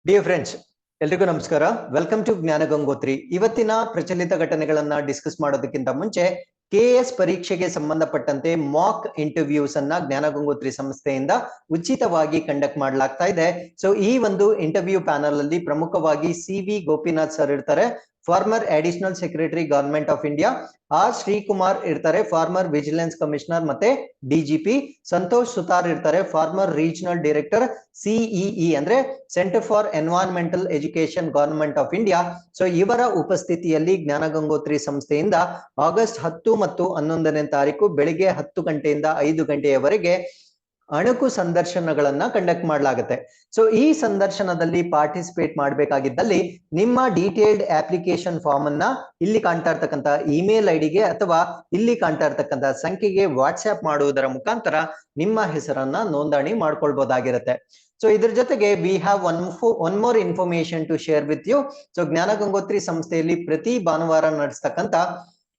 Dear friends, ಎಲ್ರಿಗೂ ನಮಸ್ಕಾರ. Welcome to ಜ್ಞಾನ ಗಂಗೋತ್ರಿ. ಇವತ್ತಿನ ಪ್ರಚಲಿತ ಘಟನೆಗಳನ್ನ ಡಿಸ್ಕಸ್ ಮಾಡೋದಕ್ಕಿಂತ ಮುಂಚೆ KS ಪರೀಕ್ಷೆಗೆ ಸಂಬಂಧಪಟ್ಟಂತೆ ಮಾಕ್ ಇಂಟರ್ವ್ಯೂಸ್ ಅನ್ನ ಜ್ಞಾನ ಗಂಗೋತ್ರಿ ಸಂಸ್ಥೆಯಿಂದ ಉಚಿತವಾಗಿ ಕಂಡಕ್ಟ್ ಮಾಡಲಾಗ್ತಾ ಇದೆ. ಸೊ ಈ ಒಂದು ಇಂಟರ್ವ್ಯೂ ಪ್ಯಾನಲ್ ಅಲ್ಲಿ ಪ್ರಮುಖವಾಗಿ CV ಗೋಪಿನಾಥ್ ಸರ್ ಇರ್ತಾರೆ, farmer additional secretary government of India. Srikumar ಇರ್ತಾರೆ, ಫಾರ್ಮರ್ ವಿಜಿಲೆನ್ಸ್ ಕಮಿಷನರ್ ಮತ್ತೆ DGP. ಸಂತೋಷ್ ಸುತಾರ್ ಇರ್ತಾರೆ, ಫಾರ್ಮರ್ ರೀಜನಲ್ ಡೈರೆಕ್ಟರ್ CEE ಅಂದ್ರೆ centre for environmental education government of India. So ಇವರ ಉಪಸ್ಥಿತಿಯಲ್ಲಿ ಜ್ಞಾನ ಗಂಗೋತ್ರಿ ಸಂಸ್ಥೆಯಿಂದ ಆಗಸ್ಟ್ 10 ಮತ್ತು 11ನೇ ತಾರೀಕು ಬೆಳಿಗ್ಗೆ 10 ಗಂಟೆಯಿಂದ 5 ಗಂಟೆಯವರೆಗೆ ಅಣಕು ಸಂದರ್ಶನಗಳನ್ನ ಕಂಡಕ್ಟ್ ಮಾಡಲಾಗುತ್ತೆ. ಸೊ ಈ ಸಂದರ್ಶನದಲ್ಲಿ ಪಾರ್ಟಿಸಿಪೇಟ್ ಮಾಡಬೇಕಾಗಿದ್ದಲ್ಲಿ ನಿಮ್ಮ ಡೀಟೇಲ್ಡ್ ಅಪ್ಲಿಕೇಶನ್ ಫಾರ್ಮ್ ಅನ್ನ ಇಲ್ಲಿ ಕಾಣ್ತಾ ಇರ್ತಕ್ಕಂಥ ಇಮೇಲ್ ಐಡಿಗೆ ಅಥವಾ ಇಲ್ಲಿ ಕಾಣ್ತಾ ಇರ್ತಕ್ಕಂಥ ಸಂಖ್ಯೆಗೆ ವಾಟ್ಸ್ಆಪ್ ಮಾಡುವುದರ ಮುಖಾಂತರ ನಿಮ್ಮ ಹೆಸರನ್ನ ನೋಂದಣಿ ಮಾಡ್ಕೊಳ್ಬಹುದಾಗಿರುತ್ತೆ. ಸೊ ಇದ್ರ ಜೊತೆಗೆ we have one more information to share with you. So Jnana Gangotri ಸಂಸ್ಥೆಯಲ್ಲಿ ಪ್ರತಿ ಭಾನುವಾರ ನಡೆಸ್ತಕ್ಕಂಥ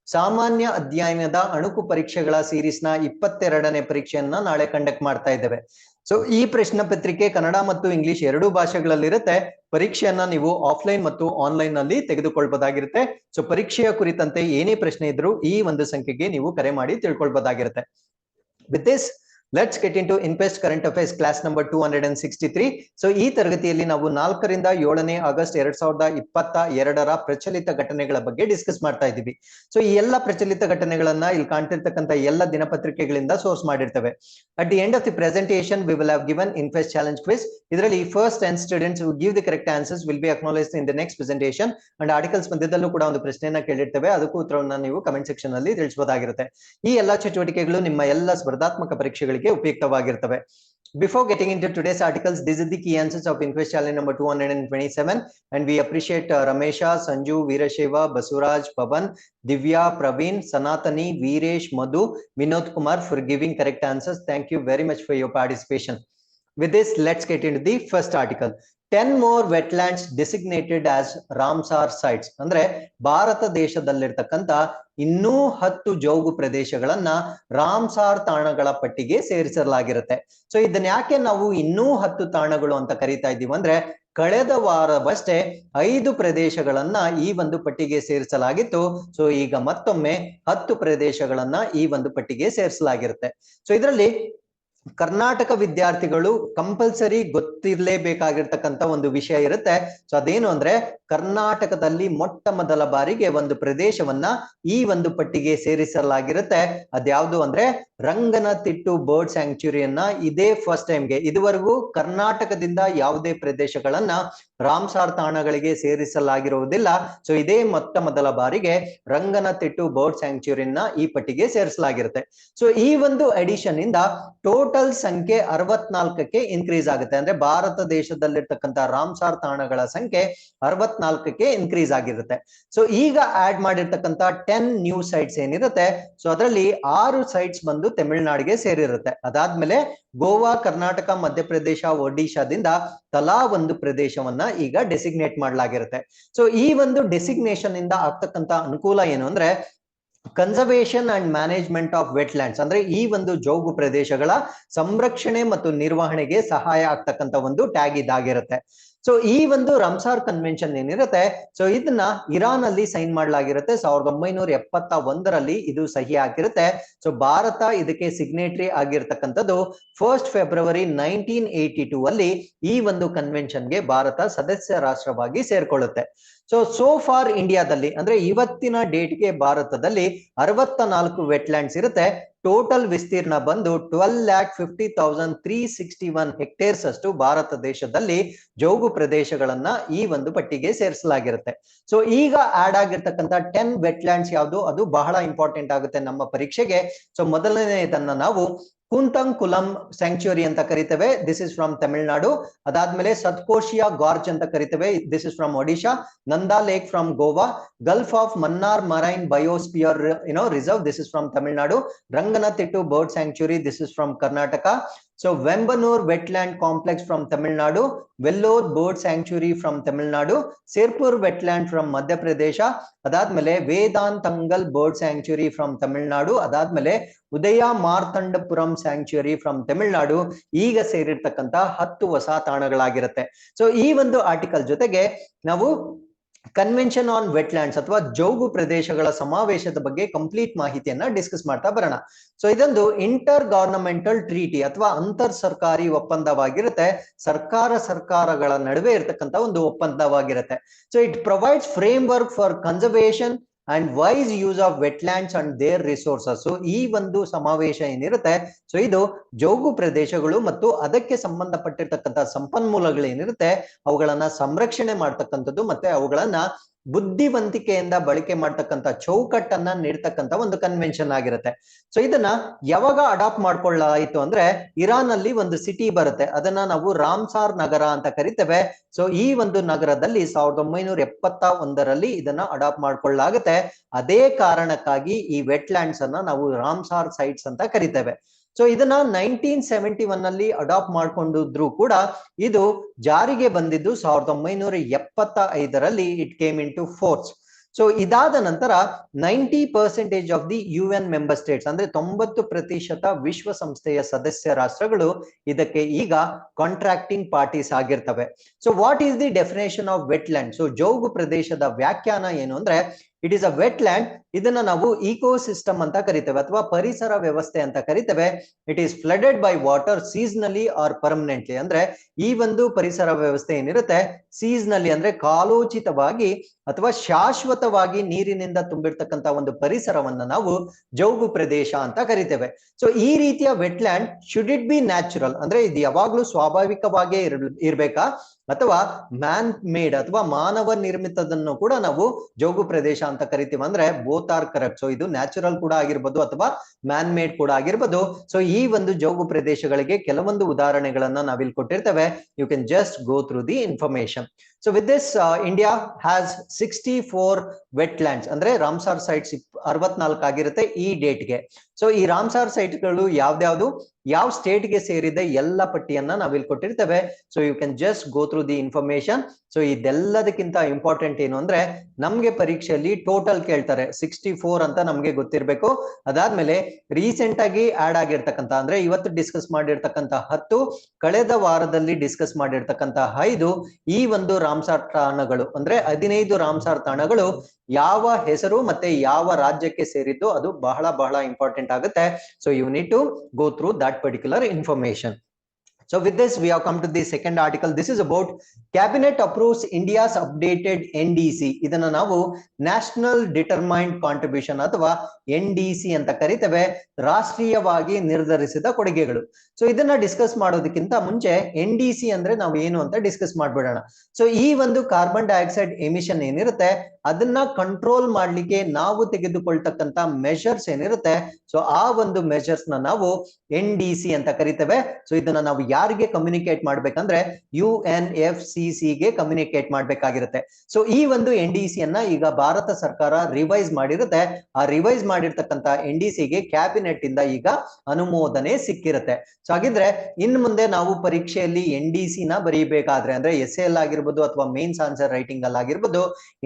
ಸಾಮಾನ್ಯ ಅಧ್ಯಯನದ ಅಣುಕು ಪರೀಕ್ಷೆಗಳ ಸೀರೀಸ್ ನ 22ನೇ ಪರೀಕ್ಷೆಯನ್ನ ನಾಳೆ ಕಂಡಕ್ಟ್ ಮಾಡ್ತಾ ಇದ್ದೇವೆ. ಸೊ ಈ ಪ್ರಶ್ನೆ ಪತ್ರಿಕೆ ಕನ್ನಡ ಮತ್ತು ಇಂಗ್ಲಿಷ್ ಎರಡೂ ಭಾಷೆಗಳಲ್ಲಿರುತ್ತೆ. ಪರೀಕ್ಷೆಯನ್ನ ನೀವು ಆಫ್ಲೈನ್ ಮತ್ತು ಆನ್ಲೈನ್ ನಲ್ಲಿ ತೆಗೆದುಕೊಳ್ಬಹುದಾಗಿರುತ್ತೆ. ಸೊ ಪರೀಕ್ಷೆಯ ಕುರಿತಂತೆ ಏನೇ ಪ್ರಶ್ನೆ ಇದ್ರೂ ಈ ಒಂದು ಸಂಖ್ಯೆಗೆ ನೀವು ಕರೆ ಮಾಡಿ ತಿಳ್ಕೊಳ್ಬಹುದಾಗಿರುತ್ತೆ. With this let's get into Infest current affairs class number 263. So ಈ ತರಗತಿಯಲ್ಲಿ ನಾವು 4ರಿಂದ 7ನೇ ಆಗಸ್ಟ್ 2022ರ ಪ್ರಚಲಿತ ಘಟನೆಗಳ ಬಗ್ಗೆ ಡಿಸ್ಕಸ್ ಮಾಡ್ತಾ ಇದ್ದೀವಿ. ಸೊ ಈ ಎಲ್ಲ ಪ್ರಚಲಿತ ಘಟನೆಗಳನ್ನ ಇಲ್ಲಿ ಕಾಣ್ತಿರ್ತಕ್ಕಂಥ ಎಲ್ಲ ದಿನಪತ್ರಿಕೆಗಳಿಂದ ಸೋರ್ಸ್ ಮಾಡಿರ್ತೇವೆ. At the end of the presentation we will have given Infest challenge quiz. ಇದರಲ್ಲಿ first 10 students who give the correct answers will be acknowledged in the next presentation. And articles ಮಧ್ಯದಲ್ಲೂ ಕೂಡ ಒಂದು ಪ್ರಶ್ನೆಯನ್ನ ಕೇಳಿರ್ತೇವೆ, ಅದಕ್ಕೂ ಉತ್ತರವನ್ನ ನೀವು ಕಮೆಂಟ್ ಸೆಕ್ಷನ್ ಅಲ್ಲಿ ತಿಳಿಸಬಹುದಾಗಿರುತ್ತೆ. ಈ ಎಲ್ಲಾ ಚಟುವಟಿಕೆಗಳು ನಿಮ್ಮ ಎಲ್ಲ ಸ್ಪರ್ಧಾತ್ಮಕ ಪರೀಕ್ಷೆಗಳಿಗೆ ಉಪಯುಕ್ತವಾಗಿರ್ತವೆ. Before getting into today's articles, these are the key answers of Infest Challenge number 227, and we appreciate Ramesha, Sanju, Veerasheva, Basuraj, Pavan, Divya, Praveen, Sanatani, Veeresh, Madhu, Vinod Kumar for giving correct answers. Thank you very much for your participation. With this, let's get into the first article. 10 more wetlands designated as Ramsar sites. ಅಂದ್ರೆ ಭಾರತ ದೇಶದಲ್ಲಿರ್ತಕ್ಕಂಥ ಇನ್ನೂ 10 ಜೌಗು ಪ್ರದೇಶಗಳನ್ನ ರಾಮ್ಸಾರ್ ತಾಣಗಳ ಪಟ್ಟಿಗೆ ಸೇರಿಸಲಾಗಿರುತ್ತೆ. So ಇದನ್ನ ಯಾಕೆ ನಾವು ಇನ್ನೂ 10 ತಾಣಗಳು ಅಂತ ಕರೀತಾ ಇದ್ದೀವಿ ಅಂದ್ರೆ, ಕಳೆದ ವಾರವಷ್ಟೇ 5 ಪ್ರದೇಶಗಳನ್ನ ಈ ಒಂದು ಪಟ್ಟಿಗೆ ಸೇರಿಸಲಾಗಿತ್ತು. ಸೊ ಈಗ ಮತ್ತೊಮ್ಮೆ 10 ಪ್ರದೇಶಗಳನ್ನ ಈ ಒಂದು ಪಟ್ಟಿಗೆ ಸೇರಿಸಲಾಗಿರುತ್ತೆ. ಸೊ ಇದರಲ್ಲಿ ಕರ್ನಾಟಕ ವಿದ್ಯಾರ್ಥಿಗಳು ಕಂಪಲ್ಸರಿ ಗೊತ್ತಿರಲೇಬೇಕಾಗಿರ್ತಕ್ಕಂಥ ಒಂದು ವಿಷಯ ಇರುತ್ತೆ. ಸೊ ಅದೇನು ಅಂದ್ರೆ, ಕರ್ನಾಟಕದಲ್ಲಿ ಮೊಟ್ಟ ಮೊದಲ ಬಾರಿಗೆ ಒಂದು ಪ್ರದೇಶವನ್ನ ಈ ಒಂದು ಪಟ್ಟಿಗೆ ಸೇರಿಸಲಾಗಿರುತ್ತೆ. ಅದ್ಯಾವುದು ಅಂದ್ರೆ ರಂಗನತಿಟ್ಟು ಬರ್ಡ್ ಸ್ಯಾಂಕ್ಚುರಿಯನ್ನ ಇದೇ ಫಸ್ಟ್ ಟೈಮ್ಗೆ, ಇದುವರೆಗೂ ಕರ್ನಾಟಕದಿಂದ ಯಾವುದೇ ಪ್ರದೇಶಗಳನ್ನ ರಾಮ್ಸಾರ್ ತಾಣಗಳಿಗೆ ಸೇರಿಸಲಾಗಿರುವುದಿಲ್ಲ. ಸೊ ಇದೇ ಮೊಟ್ಟ ಮೊದಲ ಬಾರಿಗೆ ರಂಗನತಿಟ್ಟು ಬರ್ಡ್ ಸ್ಯಾಂಕ್ಚುರಿಯನ್ನ ಈ ಪಟ್ಟಿಗೆ ಸೇರಿಸಲಾಗಿರುತ್ತೆ. ಸೊ ಈ ಒಂದು ಅಡಿಷನ್ ಇಂದ ಟೋಟಲ್ ಸಂಖ್ಯೆ 64ಕ್ಕೆ ಇನ್ಕ್ರೀಸ್ ಆಗುತ್ತೆ. ಅಂದ್ರೆ ಭಾರತ ದೇಶದಲ್ಲಿರ್ತಕ್ಕಂಥ ರಾಮ್ಸಾರ್ ತಾಣಗಳ ಸಂಖ್ಯೆ 64ಕ್ಕೆ ಇನ್ಕ್ರೀಸ್ ಆಗಿರುತ್ತೆ. ಸೊ ಈಗ ಆಡ್ ಮಾಡಿರ್ತಕ್ಕಂಥ 10 ನ್ಯೂ ಸೈಟ್ಸ್ ಏನಿರುತ್ತೆ, ಸೊ ಅದರಲ್ಲಿ 6 ಸೈಟ್ಸ್ ಬಂದು ತಮಿಳುನಾಡಿಗೆ ಸೇರಿರುತ್ತೆ. ಅದಾದ್ಮೇಲೆ ಗೋವಾ, ಕರ್ನಾಟಕ, ಮಧ್ಯಪ್ರದೇಶ, ಒಡಿಶಾದಿಂದ ತಲಾ ಒಂದು ಪ್ರದೇಶವನ್ನ ಈಗ ಡೆಸಿಗ್ನೇಟ್ ಮಾಡಲಾಗಿರುತ್ತೆ. ಸೊ ಈ ಒಂದು ಡೆಸಿಗ್ನೇಷನ್ ಇಂದ ಆಗ್ತಕ್ಕಂಥ ಅನುಕೂಲ ಏನು ಅಂದ್ರೆ, conservation and management of wetlands ಅಂದ್ರೆ ಈ ಒಂದು ಜೌಗು ಪ್ರದೇಶಗಳ ಸಂರಕ್ಷಣೆ ಮತ್ತು ನಿರ್ವಹಣೆಗೆ ಸಹಾಯ ಆಗ್ತಕ್ಕಂಥ ಒಂದು ಟ್ಯಾಗ್ ಇದಾಗಿರುತ್ತೆ. ಸೊ ಈ ಒಂದು ರಂಸಾರ್ ಕನ್ವೆನ್ಷನ್ ಏನಿರುತ್ತೆ, ಸೊ ಇದನ್ನ ಇರಾನ್ ಅಲ್ಲಿ ಸೈನ್ ಮಾಡಲಾಗಿರುತ್ತೆ. 1971ರಲ್ಲಿ ಇದು ಸಹಿ ಆಗಿರುತ್ತೆ. ಸೊ ಭಾರತ ಇದಕ್ಕೆ ಸಿಗ್ನೇಟರಿ ಆಗಿರ್ತಕ್ಕಂಥದ್ದು 1 ಫೆಬ್ರವರಿ 1982 ಅಲ್ಲಿ ಈ ಒಂದು ಕನ್ವೆನ್ಷನ್ಗೆ ಭಾರತ ಸದಸ್ಯ ರಾಷ್ಟ್ರವಾಗಿ ಸೇರ್ಕೊಳ್ಳುತ್ತೆ. ಸೋ ಫಾರ್ ಇಂಡಿಯಾದಲ್ಲಿ ಅಂದ್ರೆ ಇವತ್ತಿನ ಡೇಟ್ಗೆ ಭಾರತದಲ್ಲಿ 64 ವೆಟ್ಲ್ಯಾಂಡ್ಸ್ ಇರುತ್ತೆ. ಟೋಟಲ್ ವಿಸ್ತೀರ್ಣ ಬಂದು 12,50,361 ಹೆಕ್ಟೇರ್ಸ್ ಅಷ್ಟು ಭಾರತ ದೇಶದಲ್ಲಿ ಜೌಗು ಪ್ರದೇಶಗಳನ್ನ ಈ ಒಂದು ಪಟ್ಟಿಗೆ ಸೇರಿಸಲಾಗಿರುತ್ತೆ. ಸೊ ಈಗ ಆಡ್ ಆಗಿರ್ತಕ್ಕಂಥ 10 ವೆಟ್ಲ್ಯಾಂಡ್ಸ್ ಯಾವುದು, ಅದು ಬಹಳ ಇಂಪಾರ್ಟೆಂಟ್ ಆಗುತ್ತೆ ನಮ್ಮ ಪರೀಕ್ಷೆಗೆ. ಸೊ ಮೊದಲನೇದನ್ನ ನಾವು ಕೂಂತಂಕುಲಂ ಸ್ಯಾಂಕ್ಚುರಿ ಅಂತ ಕರಿತೇವೆ, ದಿಸ್ ಇಸ್ ಫ್ರಮ್ ತಮಿಳುನಾಡು. ಅದಾದ್ಮೇಲೆ ಸತ್ಕೋಶಿಯಾ ಗಾರ್ಜ್ ಅಂತ ಕರಿತೇವೆ, this is from Odisha. Nanda lake from Goa. Gulf of Mannar marine biosphere reserve, this is from Tamil Nadu. Ranganathittu bird sanctuary, this is from Karnataka. So Vembannur wetland complex from Tamil Nadu, Vellore bird sanctuary from Tamil Nadu, Sirpur wetland from Madhya Pradesh, ಅದಾದ್ಮೇಲೆ Vedanthangal bird sanctuary from Tamil Nadu, ಅದಾದ್ಮೇಲೆ Udhaya Marthandapuram sanctuary from Tamil Nadu ಈಗ ಸೇರಿರ್ತಕ್ಕಂತ 10 ಹೊಸ ತಾಣಗಳಾಗಿರುತ್ತೆ. So ಈ ಒಂದು article ಜೊತೆಗೆ ನಾವು convention on wetlands ಅಥವಾ ಜೌಗು ಪ್ರದೇಶಗಳ ಸಮಾವೇಶದ ಬಗ್ಗೆ ಕಂಪ್ಲೀಟ್ ಮಾಹಿತಿಯನ್ನ ಡಿಸ್ಕಸ್ ಮಾಡ್ತಾ ಬರೋಣ. ಸೊ ಇದೊಂದು ಇಂಟರ್ ಗವರ್ನಮೆಂಟಲ್ ಟ್ರೀಟಿ ಅಥವಾ ಅಂತರ್ ಸರ್ಕಾರಿ ಒಪ್ಪಂದವಾಗಿರುತ್ತೆ, ಸರ್ಕಾರಗಳ ನಡುವೆ ಇರತಕ್ಕಂತ ಒಂದು ಒಪ್ಪಂದವಾಗಿರುತ್ತೆ. So it provides framework for conservation and wise use of wetlands and their resources. ಈ ಒಂದು ಸಮಾವೇಶ ಏನಿರುತ್ತೆ, ಸೊ ಇದು ಜೌಗು ಪ್ರದೇಶಗಳು ಮತ್ತು ಅದಕ್ಕೆ ಸಂಬಂಧಪಟ್ಟಿರ್ತಕ್ಕಂಥ ಸಂಪನ್ಮೂಲಗಳು ಏನಿರುತ್ತೆ ಅವುಗಳನ್ನ ಸಂರಕ್ಷಣೆ ಮಾಡ್ತಕ್ಕಂಥದ್ದು ಮತ್ತೆ ಅವುಗಳನ್ನ ಬುದ್ಧಿವಂತಿಕೆಯಿಂದ ಬಳಕೆ ಮಾಡ್ತಕ್ಕಂಥ ಚೌಕಟ್ಟನ್ನ ನೀಡ್ತಕ್ಕಂಥ ಒಂದು ಕನ್ವೆನ್ಷನ್ ಆಗಿರುತ್ತೆ. ಸೊ ಇದನ್ನ ಯಾವಾಗ ಅಡಾಪ್ಟ್ ಮಾಡ್ಕೊಳ್ಳಾಯಿತು ಅಂದ್ರೆ ಇರಾನ್ ಅಲ್ಲಿ ಒಂದು ಸಿಟಿ ಬರುತ್ತೆ, ಅದನ್ನ ನಾವು ರಾಮ್ಸಾರ್ ನಗರ ಅಂತ ಕರಿತೇವೆ. ಸೊ ಈ ಒಂದು ನಗರದಲ್ಲಿ 1971ರಲ್ಲಿ ಇದನ್ನ ಅಡಾಪ್ಟ್ ಮಾಡ್ಕೊಳ್ಳಾಗುತ್ತೆ. ಅದೇ ಕಾರಣಕ್ಕಾಗಿ ಈ ವೆಟ್ಲ್ಯಾಂಡ್ಸ್ ಅನ್ನ ನಾವು ರಾಮ್ಸಾರ್ ಸೈಟ್ಸ್ ಅಂತ ಕರಿತೇವೆ. ಸೊ ಇದನ್ನ 1971 ಅಲ್ಲಿ ಅಡಾಪ್ಟ್ ಮಾಡ್ಕೊಂಡಿದ್ರು ಕೂಡ ಇದು ಜಾರಿಗೆ ಬಂದಿದ್ದು 1975ರಲ್ಲಿ it came into force. So ಇದಾದ ನಂತರ 90% of the UN member states ಅಂದ್ರೆ 90% ವಿಶ್ವಸಂಸ್ಥೆಯ ಸದಸ್ಯ ರಾಷ್ಟ್ರಗಳು ಇದಕ್ಕೆ ಈಗ ಕಾಂಟ್ರಾಕ್ಟಿಂಗ್ ಪಾರ್ಟೀಸ್ ಆಗಿರ್ತವೆ. So what is the definition of wetland? So ಜೌಗು ಪ್ರದೇಶದ ವ್ಯಾಖ್ಯಾನ ಏನು ಅಂದ್ರೆ ಇಟ್ ಇಸ್ ಅ ವೆಟ್ಲ್ಯಾಂಡ್, ಇದನ್ನ ನಾವು ಇಕೋಸಿಸ್ಟಮ್ ಅಂತ ಕರಿತೇವೆ ಅಥವಾ ಪರಿಸರ ವ್ಯವಸ್ಥೆ ಅಂತ ಕರಿತೇವೆ. It is flooded by water seasonally or permanently. ಅಂದ್ರೆ ಈ ಒಂದು ಪರಿಸರ ವ್ಯವಸ್ಥೆ ಏನಿರುತ್ತೆ ಸೀಸನಲಿ ಅಂದ್ರೆ ಕಾಲೋಚಿತವಾಗಿ ಅಥವಾ ಶಾಶ್ವತವಾಗಿ ನೀರಿನಿಂದ ತುಂಬಿರ್ತಕ್ಕಂಥ ಒಂದು ಪರಿಸರವನ್ನ ನಾವು ಜೌಗು ಪ್ರದೇಶ ಅಂತ ಕರಿತೇವೆ. ಸೊ ಈ ರೀತಿಯ wetland should it be natural ಅಂದ್ರೆ ಇದು ಯಾವಾಗ್ಲೂ ಸ್ವಾಭಾವಿಕವಾಗೇ ಇರ್ಬೇಕಾ ಅಥವಾ ಮ್ಯಾನ್ ಮೇಡ್ ಅಥವಾ ಮಾನವ ನಿರ್ಮಿತದನ್ನು ಕೂಡ ನಾವು ಜೌಗು ಪ್ರದೇಶ ಅಂತ ಕರಿತೀವಿ ಅಂದ್ರೆ ಬೋತ್ ಆರ್ ಕರೆಕ್ಟ್. ಸೊ ಇದು ನ್ಯಾಚುರಲ್ ಕೂಡ ಆಗಿರ್ಬೋದು ಅಥವಾ ಮ್ಯಾನ್ ಮೇಡ್ ಕೂಡ ಆಗಿರ್ಬೋದು. ಸೊ ಈ ಒಂದು ಜೌಗು ಪ್ರದೇಶಗಳಿಗೆ ಕೆಲವೊಂದು ಉದಾಹರಣೆಗಳನ್ನ ನಾವಿಲ್ಲಿ ಕೊಟ್ಟಿರ್ತೇವೆ. You can just go through the information. So with this India has 64 wetlands ಅಂದ್ರೆ ರಾಮ್ಸಾರ್ ಸೈಟ್ಸ್ 64 ಆಗಿರುತ್ತೆ ಈ ಡೇಟ್ಗೆ. ಸೊ ಈ ರಾಮ್ಸಾರ್ ಸೈಟ್ಗಳು ಯಾವ್ದ್ಯಾವ್ದು ಯಾವ ಸ್ಟೇಟ್ಗೆ ಸೇರಿದೆ ಎಲ್ಲ ಪಟ್ಟಿಯನ್ನ ನಾವಿಲ್ಲಿ ಕೊಟ್ಟಿರ್ತೇವೆ. So you can just go through the information. So ಇದೆಲ್ಲದಕ್ಕಿಂತ ಇಂಪಾರ್ಟೆಂಟ್ ಏನು ಅಂದ್ರೆ ನಮ್ಗೆ ಪರೀಕ್ಷೆಯಲ್ಲಿ ಟೋಟಲ್ ಕೇಳ್ತಾರೆ 64 ಅಂತ ನಮ್ಗೆ ಗೊತ್ತಿರ್ಬೇಕು. ಅದಾದ್ಮೇಲೆ ರೀಸೆಂಟ್ ಆಗಿ ಆಡ್ ಆಗಿರ್ತಕ್ಕಂಥ ಅಂದ್ರೆ ಇವತ್ತು ಡಿಸ್ಕಸ್ ಮಾಡಿರ್ತಕ್ಕಂಥ 10, ಕಳೆದ ವಾರದಲ್ಲಿ ಡಿಸ್ಕಸ್ ಮಾಡಿರ್ತಕ್ಕಂಥ 5 ಈ ಒಂದು ರಾಮ್ಸಾರ್ ತಾಣಗಳು ಅಂದ್ರೆ 15 ರಾಮ್ಸಾರ್ ತಾಣಗಳು ಯಾವ ಹೆಸರು ಮತ್ತೆ ಯಾವ ರಾಜ್ಯಕ್ಕೆ ಸೇರಿದ್ದು ಅದು ಬಹಳ ಬಹಳ ಇಂಪಾರ್ಟೆಂಟ್ ಆಗುತ್ತೆ. So you need to go through that particular information. So with this we have come to the second article. This is about cabinet approves India's updated NDC. ಇದನ್ನ ನಾವು ನ್ಯಾಷನಲ್ ಡಿಟರ್ಮೈನ್ಡ್ ಕಾಂಟ್ರಿಬ್ಯೂಷನ್ ಅಥವಾ NDC ಅಂತ ಕರಿತೇವೆ, ರಾಷ್ಟ್ರೀಯವಾಗಿ ನಿರ್ಧರಿಸಿದ ಕೊಡುಗೆಗಳು. So ಇದನ್ನ discuss ಮಾಡೋದಕ್ಕಿಂತ ಮುಂಚೆ NDC ಅಂದ್ರೆ ನಾವು ಏನು ಅಂತ ಡಿಸ್ಕಸ್ ಮಾಡ್ಬಿಡೋಣ. ಸೊ ಈ ಒಂದು ಕಾರ್ಬನ್ ಡೈಆಕ್ಸೈಡ್ ಎಮಿಷನ್ ಏನಿರುತ್ತೆ ಅದನ್ನ ಕಂಟ್ರೋಲ್ ಮಾಡ್ಲಿಕ್ಕೆ ನಾವು ತೆಗೆದುಕೊಳ್ತಕ್ಕಂತ ಮೆಷರ್ಸ್ ಏನಿರುತ್ತೆ ಸೊ ಆ ಒಂದು ಮೆಷರ್ಸ್ ನ ನಾವು NDC ಅಂತ ಕರಿತೇವೆ. ಸೊ ಇದನ್ನ ನಾವು ಯಾರಿಗೆ ಕಮ್ಯುನಿಕೇಟ್ ಮಾಡ್ಬೇಕಂದ್ರೆ UNFCC ಗೆ ಕಮ್ಯುನಿಕೇಟ್ ಮಾಡ್ಬೇಕಾಗಿರುತ್ತೆ. ಸೊ ಈ ಒಂದು NDC ಅನ್ನ ಈಗ ಭಾರತ ಸರ್ಕಾರ ರಿವೈಸ್ ಮಾಡಿರುತ್ತೆ. ಆ ರಿವೈಸ್ ಮಾಡಿರ್ತಕ್ಕಂತ NDC ಗೆ ಕ್ಯಾಬಿನೆಟ್ ಇಂದ ಈಗ ಅನುಮೋದನೆ ಸಿಕ್ಕಿರುತ್ತೆ. ಸೊ ಹಾಗಿದ್ರೆ ಇನ್ನು ಮುಂದೆ ನಾವು ಪರೀಕ್ಷೆಯಲ್ಲಿ NDC ನ ಬರೀಬೇಕಾದ್ರೆ ಅಂದ್ರೆ SAL ಆಗಿರ್ಬೋದು ಅಥವಾ ಮೇನ್ಸ್ ಆನ್ಸರ್ ರೈಟಿಂಗ್ ಅಲ್ಲಿ ಆಗಿರ್ಬೋದು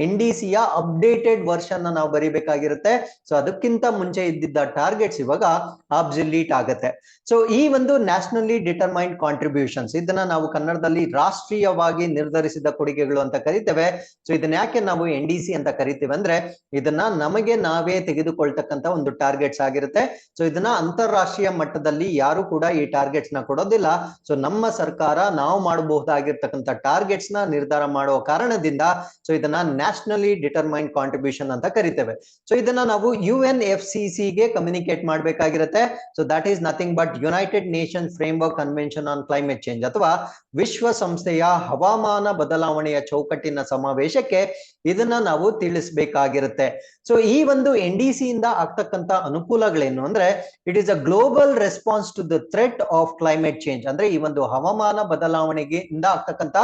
NDC ಯ ಅಪ್ಡೇಟೆಡ್ ವರ್ಷನ್ ನಾವು ಬರೀಬೇಕಾಗಿರುತ್ತೆ. ಸೊ ಅದಕ್ಕಿಂತ ಮುಂಚೆ ಇದ್ದಿದ್ದ ಟಾರ್ಗೆಟ್ಸ್ ಇವಾಗ ಅಬ್ಸಲ್ಯೂಟ್ ಆಗುತ್ತೆ. ಸೊ ಈ ಒಂದು ನ್ಯಾಷನಲಿ ಡಿಟರ್ಮೈನ್ಡ್ ಕಾಂಟ್ರಿಬ್ಯೂಷನ್ಸ್ ಇದನ್ನ ನಾವು ಕನ್ನಡದಲ್ಲಿ ರಾಷ್ಟ್ರೀಯವಾಗಿ ನಿರ್ಧರಿಸಿದ ಕೊಡುಗೆಗಳು ಅಂತ ಕರಿತೇವೆ. ಸೊ ಇದನ್ನ ಯಾಕೆ ನಾವು NDC ಅಂತ ಕರಿತೀವಿ ಅಂದ್ರೆ ಇದನ್ನ ನಮಗೆ ನಾವೇ ತೆಗೆದುಕೊಳ್ತಕ್ಕಂತ ಒಂದು ಟಾರ್ಗೆಟ್ಸ್ ಆಗಿರುತ್ತೆ. ಸೊ ಇದನ್ನ ಅಂತಾರಾಷ್ಟ್ರೀಯ ಮಟ್ಟದಲ್ಲಿ ಯಾರು ಕೂಡ ಈ ಟಾರ್ಗೆಟ್ಸ್ ನ ಕೊಡೋದಿಲ್ಲ. ಸೊ ನಮ್ಮ ಸರ್ಕಾರ ನಾವು ಮಾಡಬಹುದಾಗಿರ್ತಕ್ಕಂಥ ಟಾರ್ಗೆಟ್ಸ್ ನ ನಿರ್ಧಾರ ಮಾಡುವ ಕಾರಣದಿಂದ ಸೊ ಇದನ್ನ ನ್ಯಾಷನಲಿ ಡಿಟರ್ಮೈನ್ಡ್ ಕಾಂಟ್ರಿಬ್ಯೂಷನ್ ಅಂತ ಕರಿತೇವೆ. ಸೊ ಇದನ್ನ ನಾವು UNFCC ಗೆ ಕಮ್ಯುನಿಕೇಟ್ ಮಾಡ್ಬೇಕಾಗಿರುತ್ತೆ. So that is nothing but United Nations framework convention on climate change ಅಥವಾ ವಿಶ್ವಸಂಸ್ಥೆಯ ಹವಾಮಾನ ಬದಲಾವಣೆಯ ಚೌಕಟ್ಟಿನ ಸಮಾವೇಶಕ್ಕೆ ಇದನ್ನ ನಾವು ತಿಳಿಸಬೇಕಾಗಿರುತ್ತೆ. ಸೊ ಈ ಒಂದು NDC ಇಂದ ಆಗ್ತಕ್ಕಂತ ಅನುಕೂಲಗಳೇನು ಅಂದ್ರೆ it is a global response to the threat of climate change. ಅಂದ್ರೆ ಈ ಒಂದು ಹವಾಮಾನ ಬದಲಾವಣೆಗೆ ಇಂದ ಆಗ್ತಕ್ಕಂತ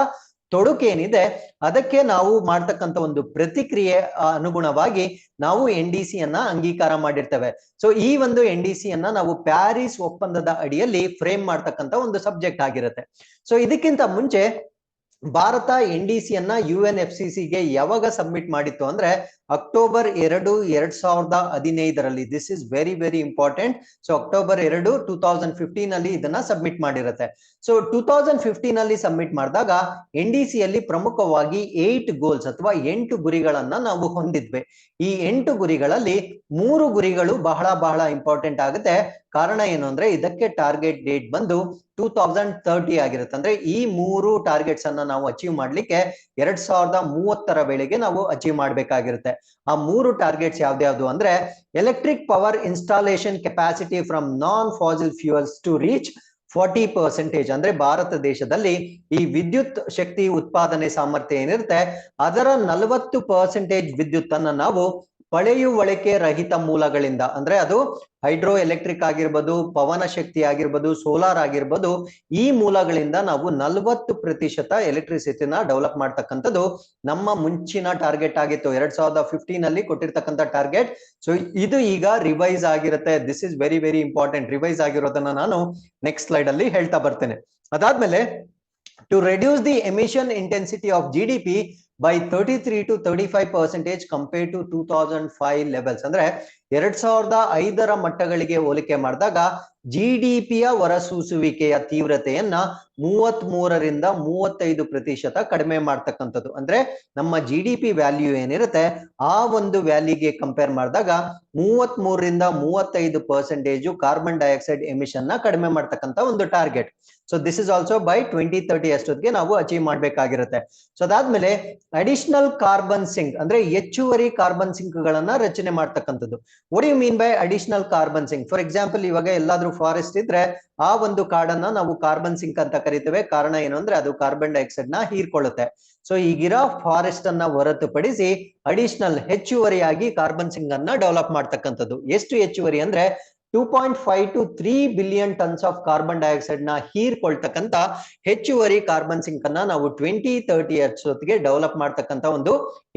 ತೊಡಕೇನಿದೆ ಅದಕ್ಕೆ ನಾವು ಮಾಡ್ತಕ್ಕಂಥ ಒಂದು ಪ್ರತಿಕ್ರಿಯೆ ಅನುಗುಣವಾಗಿ ನಾವು NDC ಅನ್ನ ಅಂಗೀಕಾರ ಮಾಡಿರ್ತೇವೆ. ಸೊ ಈ ಒಂದು NDC ಅನ್ನ ನಾವು ಪ್ಯಾರಿಸ್ ಒಪ್ಪಂದದ ಅಡಿಯಲ್ಲಿ ಫ್ರೇಮ್ ಮಾಡ್ತಕ್ಕಂಥ ಒಂದು ಸಬ್ಜೆಕ್ಟ್ ಆಗಿರುತ್ತೆ. ಸೊ ಇದಕ್ಕಿಂತ ಮುಂಚೆ ಭಾರತ NDC ಅನ್ನ UNFCCC ಗೆ ಯಾವಾಗ ಸಬ್ಮಿಟ್ ಮಾಡಿತ್ತು ಅಂದ್ರೆ October 2, 2015 this is very very important. So October 2, 2015 ಅಲ್ಲಿ ಇದನ್ನ ಸಬ್ಮಿಟ್ ಮಾಡಿರುತ್ತೆ. ಸೊ 2015 ಅಲ್ಲಿ ಸಬ್ಮಿಟ್ ಮಾಡಿದಾಗ NDC ಯಲ್ಲಿ ಪ್ರಮುಖವಾಗಿ 8 ಗೋಲ್ಸ್ ಅಥವಾ 8 ಗುರಿಗಳನ್ನ ನಾವು ಹೊಂದಿದ್ವಿ. ಈ 8 ಗುರಿಗಳಲ್ಲಿ 3 ಗುರಿಗಳು ಬಹಳ ಬಹಳ ಇಂಪಾರ್ಟೆಂಟ್ ಆಗುತ್ತೆ. ಕಾರಣ ಏನು ಅಂದ್ರೆ ಇದಕ್ಕೆ ಟಾರ್ಗೆಟ್ ಡೇಟ್ ಬಂದು 2030 ಆಗಿರುತ್ತೆ. ಅಂದ್ರೆ ಈ 3 ಟಾರ್ಗೆಟ್ಸ್ ಅನ್ನ ನಾವು ಅಚೀವ್ ಮಾಡ್ಲಿಕ್ಕೆ 2030 ವೇಳೆಗೆ ನಾವು ಅಚೀವ್ ಮಾಡ್ಬೇಕಾಗಿರುತ್ತೆ. ಆ 3 ಟಾರ್ಗೆಟ್ಸ್ ಯಾವ್ದ್ಯಾವ್ದು ಅಂದ್ರೆ electric power installation capacity from non fossil fuels to reach 40%. ಅಂದ್ರೆ ಭಾರತ ದೇಶದಲ್ಲಿ ಈ ವಿದ್ಯುತ್ ಶಕ್ತಿ ಉತ್ಪಾದನೆ ಸಾಮರ್ಥ್ಯ ಏನಿರುತ್ತೆ ಅದರ 40% ವಿದ್ಯುತ್ ಅನ್ನ ನಾವು ಪಳೆಯುವಳಿಕೆ ರಹಿತ ಮೂಲಗಳಿಂದ, ಅಂದ್ರೆ ಅದು ಹೈಡ್ರೋ ಎಲೆಕ್ಟ್ರಿಕ್ ಆಗಿರ್ಬೋದು, ಪವನ ಶಕ್ತಿ ಆಗಿರ್ಬೋದು, ಸೋಲಾರ್ ಆಗಿರ್ಬೋದು, ಈ ಮೂಲಗಳಿಂದ ನಾವು 40% ಎಲೆಕ್ಟ್ರಿಸಿಟಿನ ಡೆವಲಪ್ ಮಾಡ್ತಕ್ಕಂಥದ್ದು ನಮ್ಮ ಮುಂಚಿನ ಟಾರ್ಗೆಟ್ ಆಗಿತ್ತು. 2015 ಅಲ್ಲಿ ಕೊಟ್ಟಿರ್ತಕ್ಕಂಥ ಟಾರ್ಗೆಟ್. ಸೊ ಇದು ಈಗ ರಿವೈಸ್ ಆಗಿರುತ್ತೆ. This is very very important. Revise ಆಗಿರೋದನ್ನ ನಾನು ನೆಕ್ಸ್ಟ್ ಸ್ಲೈಡ್ ಅಲ್ಲಿ ಹೇಳ್ತಾ ಬರ್ತೇನೆ. ಅದಾದ್ಮೇಲೆ to reduce the emission intensity of GDP by 33 to 35% compared to 2005 levels. ಅಂದ್ರೆ 2005ರ ಮಟ್ಟಗಳಿಗೆ ಹೋಲಿಕೆ ಮಾಡಿದಾಗ GDPಯ ಹೊರಸೂಸುವಿಕೆಯ ತೀವ್ರತೆಯನ್ನ 33ರಿಂದ 35% ಕಡಿಮೆ ಮಾಡ್ತಕ್ಕಂಥದ್ದು. ಅಂದ್ರೆ ನಮ್ಮ GDP ವ್ಯಾಲ್ಯೂ ಏನಿರುತ್ತೆ ಆ ಒಂದು ವ್ಯಾಲ್ಯೂಗೆ ಕಂಪೇರ್ ಮಾಡಿದಾಗ 33ರಿಂದ 35% ಕಾರ್ಬನ್ ಡೈಆಕ್ಸೈಡ್ ಎಮಿಷನ್ ನ ಕಡಿಮೆ ಮಾಡ್ತಕ್ಕಂಥ ಒಂದು target. So this is also by 2030 ಅಷ್ಟೊತ್ತಿಗೆ ನಾವು ಅಚೀವ್ ಮಾಡ್ಬೇಕಾಗಿರುತ್ತೆ. ಸೊ ಅದಾದ್ಮೇಲೆ ಅಡಿಷನಲ್ ಕಾರ್ಬನ್ ಸಿಂಕ್ ಅಂದ್ರೆ ಹೆಚ್ಚುವರಿ ಕಾರ್ಬನ್ ಸಿಂಕ್ ಗಳನ್ನ ರಚನೆ ಮಾಡ್ತಕ್ಕಂಥದ್ದು. What you mean by additional carbon sink? For example, ಇವಾಗ ಎಲ್ಲಾದ್ರೂ ಫಾರೆಸ್ಟ್ ಇದ್ರೆ ಆ ಒಂದು ಕಾಡನ್ನ ನಾವು ಕಾರ್ಬನ್ ಸಿಂಕ್ ಅಂತ ಕರಿತೇವೆ. ಕಾರಣ ಏನು ಅಂದ್ರೆ ಅದು ಕಾರ್ಬನ್ ಡೈಆಕ್ಸೈಡ್ ನ ಹೀರ್ಕೊಳ್ಳುತ್ತೆ. ಸೊ ಈಗಿರೋ ಫಾರೆಸ್ಟ್ ಅನ್ನ ಹೊರತುಪಡಿಸಿ ಅಡಿಷನಲ್ ಹೆಚ್ಚುವರಿಯಾಗಿ ಕಾರ್ಬನ್ ಸಿಂಕ್ ಅನ್ನ ಡೆವಲಪ್ ಮಾಡ್ತಕ್ಕಂಥದ್ದು. ಎಷ್ಟು ಹೆಚ್ಚುವರಿ ಅಂದ್ರೆ 2.5 to 3 billion tons of carbon dioxide ನ ಹೀರ್ಕೊಳ್ತಕ್ಕಂತ ಹೆಚ್ಚುವರಿ ಕಾರ್ಬನ್ ಸಿಂಕ್ ಅನ್ನ ನಾವು 2030 ಅಷ್ಟೊತ್ತಿಗೆ ಡೆವಲಪ್ ಮಾಡ್ತಕ್ಕಂತ ಒಂದು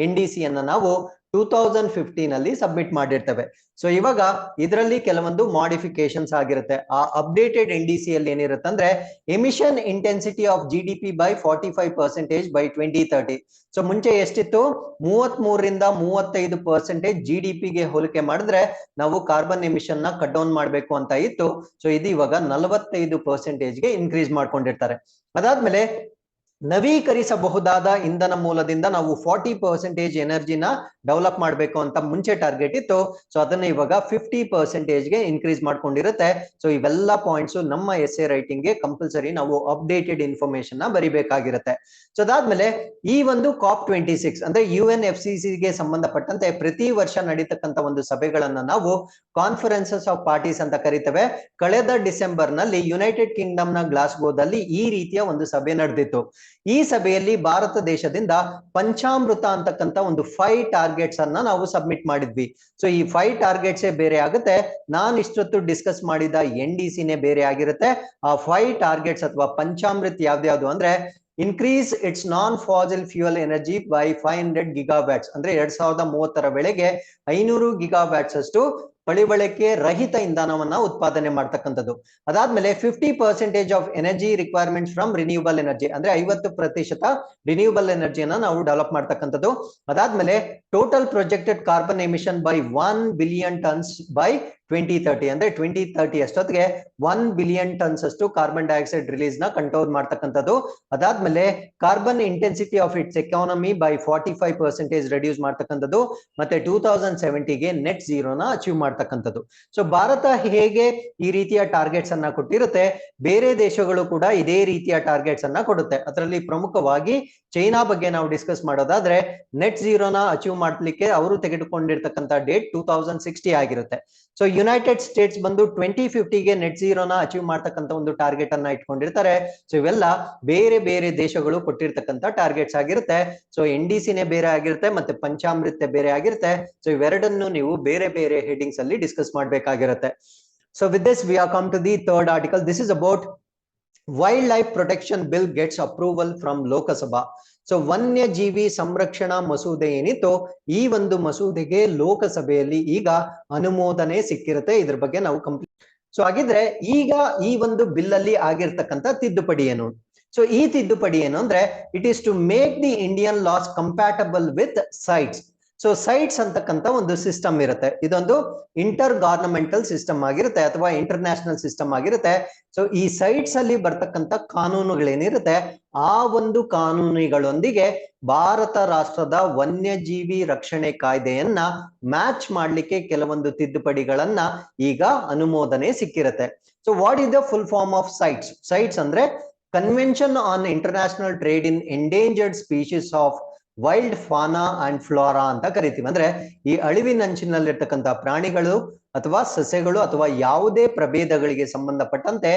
NDC ಅನ್ನ ನಾವು 2015 ಅಲ್ಲಿ ಸಬ್ಮಿಟ್ ಮಾಡಿರ್ತೇವೆ. ಸೊ ಇವಾಗ ಇದರಲ್ಲಿ ಕೆಲವೊಂದು ಮಾಡಿಫಿಕೇಶನ್ಸ್ ಆಗಿರುತ್ತೆ. ಆ ಅಪ್ಡೇಟೆಡ್ NDC ಅಲ್ಲಿ ಏನಿರುತ್ತೆ ಅಂದ್ರೆ emission intensity of GDP by 45% by 2030. So ಮುಂಚೆ ಎಷ್ಟಿತ್ತು? 33ರಿಂದ 35% GDP ಗೆ ಹೋಲಿಕೆ ಮಾಡಿದ್ರೆ ನಾವು ಕಾರ್ಬನ್ ಎಮಿಷನ್ ನ ಕಟ್ ಡೌನ್ ಮಾಡ್ಬೇಕು ಅಂತ ಇತ್ತು. ಸೊ ಇದು ಇವಾಗ 45% ಗೆ ಇನ್ಕ್ರೀಸ್ ಮಾಡ್ಕೊಂಡಿರ್ತಾರೆ. ಅದಾದ್ಮೇಲೆ ನವೀಕರಿಸಬಹುದಾದ ಇಂಧನ ಮೂಲದಿಂದ ನಾವು 40% ಎನರ್ಜಿನ ಡೆವಲಪ್ ಮಾಡಬೇಕು ಅಂತ ಮುಂಚೆ ಟಾರ್ಗೆಟ್ ಇತ್ತು. ಸೊ ಅದನ್ನ ಇವಾಗ 50% ಗೆ ಇನ್ಕ್ರೀಸ್ ಮಾಡ್ಕೊಂಡಿರುತ್ತೆ. ಸೊ ಇವೆಲ್ಲ ಪಾಯಿಂಟ್ಸ್ ನಮ್ಮ essay ರೈಟಿಂಗ್ ಗೆ ಕಂಪಲ್ಸರಿ ನಾವು ಅಪ್ಡೇಟೆಡ್ ಇನ್ಫಾರ್ಮೇಶನ್ ನ ಬರಿಬೇಕಾಗಿರುತ್ತೆ. ಸೊ ಅದಾದ್ಮೇಲೆ ಈ ಒಂದು COP26 ಅಂದ್ರೆ UNFCCC ಗೆ ಸಂಬಂಧಪಟ್ಟಂತೆ ಪ್ರತಿ ವರ್ಷ ನಡೀತಕ್ಕಂತ ಒಂದು ಸಭೆಗಳನ್ನ ನಾವು ಕಾನ್ಫರೆನ್ಸಸ್ ಆಫ್ ಪಾರ್ಟೀಸ್ ಅಂತ ಕರಿತೇವೆ. ಕಳೆದ ಡಿಸೆಂಬರ್ ನಲ್ಲಿ ಯುನೈಟೆಡ್ ಕಿಂಗ್ಡಮ್ ನ ಗ್ಲಾಸ್ಗೋದಲ್ಲಿ ಈ ರೀತಿಯ ಒಂದು ಸಭೆ ನಡೆದಿತ್ತು. ಈ ಸಭೆಯಲ್ಲಿ ಭಾರತ ದೇಶದಿಂದ ಪಂಚಾಮೃತ ಅಂತಕ್ಕಂತ ಒಂದು 5 ಟಾರ್ಗೆಟ್ಸ್ ಅನ್ನ ನಾವು ಸಬ್ಮಿಟ್ ಮಾಡಿದ್ವಿ. ಸೊ ಈ 5 ಟಾರ್ಗೆಟ್ಸ್ ಬೇರೆ ಆಗುತ್ತೆ. ನಾನು ಇಷ್ಟೊತ್ತು ಡಿಸ್ಕಸ್ ಮಾಡಿದ NDC ನೇ ಬೇರೆ ಆಗಿರುತ್ತೆ. ಆ 5 ಟಾರ್ಗೆಟ್ಸ್ ಅಥವಾ ಪಂಚಾಮೃತ ಯಾವ್ದ್ಯಾವ್ದು ಅಂದ್ರೆ increase it's non fossil fuel energy by 500 gigawatts. ಅಂದ್ರೆ 2030 ವೇಳೆಗೆ 500 gigawatts ಅಷ್ಟು ಪಳಿಬಳಕೆ ರಹಿತ ಇಂಧನವನ್ನ ಉತ್ಪಾದನೆ ಮಾಡ್ತಕ್ಕಂಥದ್ದು. ಅದಾದ್ಮೇಲೆ 50% of energy requirements from renewable energy, ಅಂದ್ರೆ 50% ರಿನ್ಯೂಬಲ್ ಎನರ್ಜಿಯನ್ನ ನಾವು ಡೆವಲಪ್ ಮಾಡ್ತಕ್ಕಂಥದ್ದು. ಅದಾದ್ಮೇಲೆ total projected carbon emission by 1 billion tons by 2030. ಅಂದ್ರೆ 2030 ಅಷ್ಟೊತ್ತಿಗೆ 1 billion tons ಅಷ್ಟು ಕಾರ್ಬನ್ ಡೈಆಕ್ಸೈಡ್ ರಿಲೀಸ್ ನ ಕಂಟ್ರೋಲ್ ಮಾಡ್ತಕ್ಕಂಥದ್ದು. ಅದಾದ್ಮೇಲೆ carbon intensity of it's economy by 45% reduce ಮಾಡ್ತಕ್ಕಂಥದ್ದು. ಮತ್ತೆ 2070 ಗೆ ನೆಟ್ ಝೀರೋನ ಅಚೀವ್ ಮಾಡ್ತಕ್ಕಂಥದ್ದು. ಸೊ ಭಾರತ ಹೇಗೆ ಈ ರೀತಿಯ ಟಾರ್ಗೆಟ್ಸ್ ಅನ್ನ ಕೊಟ್ಟಿರುತ್ತೆ, ಬೇರೆ ದೇಶಗಳು ಕೂಡ ಇದೇ ರೀತಿಯ ಟಾರ್ಗೆಟ್ಸ್ ಅನ್ನ ಕೊಡುತ್ತೆ. ಅದರಲ್ಲಿ ಪ್ರಮುಖವಾಗಿ ಚೈನಾ ಬಗ್ಗೆ ನಾವು ಡಿಸ್ಕಸ್ ಮಾಡೋದಾದ್ರೆ ನೆಟ್ ಝೀರೋನ ಅಚೀವ್ ಮಾಡ್ಲಿಕ್ಕೆ ಅವರು ತೆಗೆದುಕೊಂಡಿರ್ತಕ್ಕಂಥ ಡೇಟ್ 2060 ಆಗಿರುತ್ತೆ. ಸೊ ಯುನೈಟೆಡ್ ಸ್ಟೇಟ್ಸ್ ಬಂದು 2050 ಗೆ ನೆಟ್ ಝೀರೋನ ಅಚೀವ್ ಮಾಡ್ತಕ್ಕಂಥ ಒಂದು ಟಾರ್ಗೆಟ್ ಅನ್ನ ಇಟ್ಕೊಂಡಿರ್ತಾರೆ. ಸೊ ಇವೆಲ್ಲ ಬೇರೆ ಬೇರೆ ದೇಶಗಳು ಕೊಟ್ಟಿರ್ತಕ್ಕಂಥ ಟಾರ್ಗೆಟ್ಸ್ ಆಗಿರುತ್ತೆ. ಸೊ NDC ನೇ ಬೇರೆ ಆಗಿರುತ್ತೆ, ಮತ್ತೆ ಪಂಚಾಮೃತ ಬೇರೆ ಆಗಿರುತ್ತೆ. ಸೊ ಇವೆರಡನ್ನು ನೀವು ಬೇರೆ ಬೇರೆ ಹೆಡಿಂಗ್ಸ್ ಅಲ್ಲಿ ಡಿಸ್ಕಸ್ ಮಾಡ್ಬೇಕಾಗಿರುತ್ತೆ. So with this we are come to the third article. This is about wildlife protection bill gets approval from Lok Sabha. So ವನ್ಯಜೀವಿ ಸಂರಕ್ಷಣಾ ಮಸೂದೆ ಏನಿತ್ತು, ಈ ಒಂದು ಮಸೂದೆಗೆ ಲೋಕಸಭೆಯಲ್ಲಿ ಈಗ ಅನುಮೋದನೆ ಸಿಕ್ಕಿರುತ್ತೆ. ಇದ್ರ ಬಗ್ಗೆ ನಾವು ಕಂಪ್ಲೀಟ್. ಸೊ ಹಾಗಿದ್ರೆ ಈಗ ಈ ಒಂದು ಬಿಲ್ ಅಲ್ಲಿ ಆಗಿರ್ತಕ್ಕಂಥ ತಿದ್ದುಪಡಿ ಏನು? ಸೊ ಈ ತಿದ್ದುಪಡಿ ಏನು ಅಂದ್ರೆ, it is to make the Indian laws compatible with CITES. So CITES ಅಂತಕ್ಕಂಥ ಒಂದು ಸಿಸ್ಟಮ್ ಇರುತ್ತೆ, ಇದೊಂದು ಇಂಟರ್ ಗವರ್ನಮೆಂಟಲ್ ಸಿಸ್ಟಮ್ ಆಗಿರುತ್ತೆ ಅಥವಾ ಇಂಟರ್ನ್ಯಾಷನಲ್ ಸಿಸ್ಟಮ್ ಆಗಿರುತ್ತೆ. ಸೊ ಈ ಸೈಟ್ಸ್ ಅಲ್ಲಿ ಬರ್ತಕ್ಕಂಥ ಕಾನೂನುಗಳೇನಿರುತ್ತೆ, ಆ ಒಂದು ಕಾನೂನುಗಳೊಂದಿಗೆ ಭಾರತ ರಾಷ್ಟ್ರದ ವನ್ಯಜೀವಿ ರಕ್ಷಣೆ ಕಾಯ್ದೆಯನ್ನ ಮ್ಯಾಚ್ ಮಾಡ್ಲಿಕ್ಕೆ ಕೆಲವೊಂದು ತಿದ್ದುಪಡಿಗಳನ್ನ ಈಗ ಅನುಮೋದನೆ ಸಿಕ್ಕಿರುತ್ತೆ. So what is the full form of CITES? CITES ಅಂದ್ರೆ convention on international trade in endangered species of wild fauna and flora ಅಂತ ಕರಿತೀವಿ. ಅಂದ್ರೆ ಈ ಅಳಿವಿನಂಚಿನಲ್ಲಿರ್ತಕ್ಕಂಥ ಪ್ರಾಣಿಗಳು ಅಥವಾ ಸಸ್ಯಗಳು ಅಥವಾ ಯಾವುದೇ ಪ್ರಭೇದಗಳಿಗೆ ಸಂಬಂಧಪಟ್ಟಂತೆ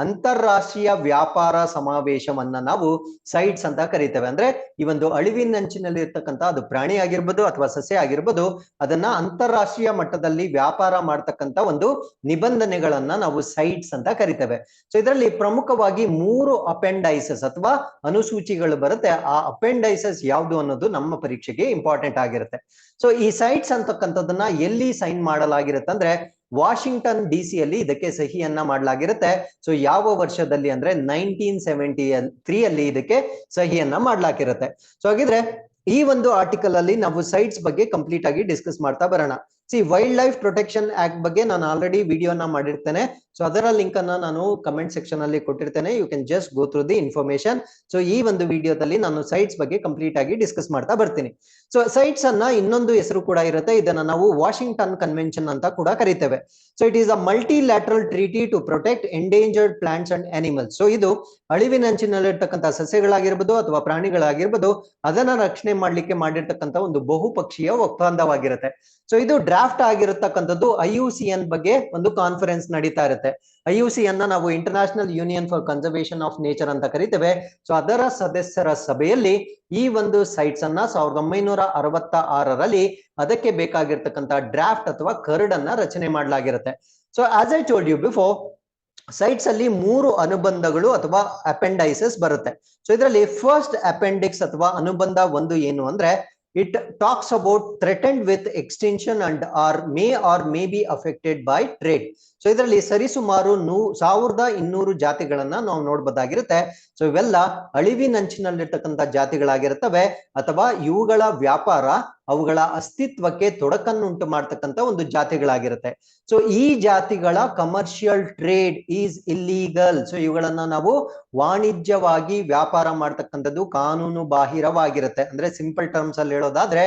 ಅಂತಾರಾಷ್ಟ್ರೀಯ ವ್ಯಾಪಾರ ಸಮಾವೇಶವನ್ನ ನಾವು ಸೈಟ್ಸ್ ಅಂತ ಕರಿತೇವೆ. ಅಂದ್ರೆ ಈ ಒಂದು ಅಳಿವಿನಂಚಿನಲ್ಲಿ ಇರ್ತಕ್ಕಂಥ ಅದು ಪ್ರಾಣಿ ಆಗಿರ್ಬೋದು ಅಥವಾ ಸಸ್ಯ ಆಗಿರ್ಬೋದು, ಅದನ್ನ ಅಂತಾರಾಷ್ಟ್ರೀಯ ಮಟ್ಟದಲ್ಲಿ ವ್ಯಾಪಾರ ಮಾಡ್ತಕ್ಕಂಥ ಒಂದು ನಿಬಂಧನೆಗಳನ್ನ ನಾವು ಸೈಟ್ಸ್ ಅಂತ ಕರಿತೇವೆ. ಸೊ ಇದರಲ್ಲಿ ಪ್ರಮುಖವಾಗಿ 3 ಅಪೆಂಡೈಸಸ್ ಅಥವಾ ಅನುಸೂಚಿಗಳು ಬರುತ್ತೆ. ಆ ಅಪೆಂಡೈಸಸ್ ಯಾವುದು ಅನ್ನೋದು ನಮ್ಮ ಪರೀಕ್ಷೆಗೆ ಇಂಪಾರ್ಟೆಂಟ್ ಆಗಿರುತ್ತೆ. ಸೊ ಈ ಸೈಟ್ಸ್ ಅಂತಕ್ಕಂಥದ್ದನ್ನ ಎಲ್ಲಿ ಸೈನ್ ಮಾಡಲಾಗಿರುತ್ತೆ ಅಂದ್ರೆ ವಾಷಿಂಗ್ಟನ್ ಡಿ.ಸಿ ಅಲ್ಲಿ ಇದಕ್ಕೆ ಸಹಿಯನ್ನ ಮಾಡಲಾಗಿರುತ್ತೆ. ಸೊ ಯಾವ ವರ್ಷದಲ್ಲಿ ಅಂದ್ರೆ 1973 ಅಲ್ಲಿ ಇದಕ್ಕೆ ಸಹಿಯನ್ನ ಮಾಡ್ಲಾಕಿರುತ್ತೆ. ಸೊ ಹಾಗಿದ್ರೆ ಈ ಒಂದು ಆರ್ಟಿಕಲ್ ಅಲ್ಲಿ ನಾವು ಸೈಟ್ಸ್ ಬಗ್ಗೆ ಕಂಪ್ಲೀಟ್ ಆಗಿ ಡಿಸ್ಕಸ್ ಮಾಡ್ತಾ ಬರೋಣ. ವೈಲ್ಡ್ ಲೈಫ್ ಪ್ರೊಟೆಕ್ಷನ್ ಆಕ್ಟ್ ಬಗ್ಗೆ ನಾನು ಆಲ್ರೆಡಿ ವಿಡಿಯೋನ ಮಾಡಿರ್ತೇನೆ. ಸೊ ಅದರ ಲಿಂಕ್ ಅನ್ನ ನಾನು ಕಮೆಂಟ್ ಸೆಕ್ಷನ್ ಅಲ್ಲಿ ಕೊಟ್ಟಿರ್ತೇನೆ. You can just go through the information. So ಈ ಒಂದು ವಿಡಿಯೋದಲ್ಲಿ ನಾನು ಸೈಟ್ಸ್ ಬಗ್ಗೆ ಕಂಪ್ಲೀಟ್ ಆಗಿ ಡಿಸ್ಕಸ್ ಮಾಡ್ತಾ ಬರ್ತೀನಿ. ಸೊ ಸೈಟ್ಸ್ ಅನ್ನ ಇನ್ನೊಂದು ಹೆಸರು ಕೂಡ ಇರುತ್ತೆ, ಇದನ್ನ ನಾವು ವಾಷಿಂಗ್ಟನ್ ಕನ್ವೆನ್ಷನ್ ಅಂತ ಕೂಡ ಕರಿತೇವೆ. So it is a multilateral treaty to protect endangered plants and animals. So ಇದು ಅಳಿವಿನಂಚಿನಲ್ಲಿರ್ತಕ್ಕಂಥ ಸಸ್ಯಗಳಾಗಿರ್ಬೋದು ಅಥವಾ ಪ್ರಾಣಿಗಳಾಗಿರ್ಬೋದು, ಅದನ್ನ ರಕ್ಷಣೆ ಮಾಡ್ಲಿಕ್ಕೆ ಮಾಡಿರ್ತಕ್ಕಂಥ ಒಂದು ಬಹುಪಕ್ಷೀಯ ಒಪ್ಪಂದವಾಗಿರುತ್ತೆ. ಸೊ ಇದು ಡ್ರಾಫ್ಟ್ ಆಗಿರತಕ್ಕಂಥದ್ದು IUCN ಬಗ್ಗೆ ಒಂದು ಕಾನ್ಫರೆನ್ಸ್ ನಡೀತಾ ಇರುತ್ತೆ. IUCN ನಾವು international union for conservation of nature ಅಂತ ಕರಿತೇವೆ. ಸೊ ಅದರ ಸದಸ್ಯರ ಸಭೆಯಲ್ಲಿ ಈ ಒಂದು ಸೈಟ್ಸ್ ಅನ್ನ 1966ರಲ್ಲಿ ಅದಕ್ಕೆ ಬೇಕಾಗಿರ್ತಕ್ಕಂಥ ಡ್ರಾಫ್ಟ್ ಅಥವಾ ಕರಡ್ ಅನ್ನ ರಚನೆ ಮಾಡಲಾಗಿರುತ್ತೆ. So as I told you before, CITES ಅಲ್ಲಿ 3 ಅನುಬಂಧಗಳು ಅಥವಾ ಅಪೆಂಡೈಸಸ್ ಬರುತ್ತೆ. ಸೊ ಇದರಲ್ಲಿ ಫಸ್ಟ್ ಅಪೆಂಡಿಕ್ಸ್ ಅಥವಾ ಅನುಬಂಧ 1 ಏನು ಅಂದ್ರೆ, it talks about threatened with extinction and or may be affected by trade. So ಇದರಲ್ಲಿ ಸರಿಸುಮಾರು 1200 ಜಾತಿಗಳನ್ನ ನಾವು ನೋಡ್ಬೋದಾಗಿರುತ್ತೆ. ಸೊ ಇವೆಲ್ಲ ಅಳಿವಿನಂಚಿನಲ್ಲಿರ್ತಕ್ಕಂಥ ಜಾತಿಗಳಾಗಿರ್ತವೆ ಅಥವಾ ಇವುಗಳ ವ್ಯಾಪಾರ ಅವುಗಳ ಅಸ್ತಿತ್ವಕ್ಕೆ ತೊಡಕನ್ನುಂಟು ಮಾಡ್ತಕ್ಕಂಥ ಒಂದು ಜಾತಿಗಳಾಗಿರುತ್ತೆ. ಸೊ ಈ ಜಾತಿಗಳ commercial trade is illegal. So ಇವುಗಳನ್ನ ನಾವು ವಾಣಿಜ್ಯವಾಗಿ ವ್ಯಾಪಾರ ಮಾಡ್ತಕ್ಕಂಥದ್ದು ಕಾನೂನು ಬಾಹಿರವಾಗಿರುತ್ತೆ. ಅಂದ್ರೆ ಸಿಂಪಲ್ ಟರ್ಮ್ಸ್ ಅಲ್ಲಿ ಹೇಳೋದಾದ್ರೆ,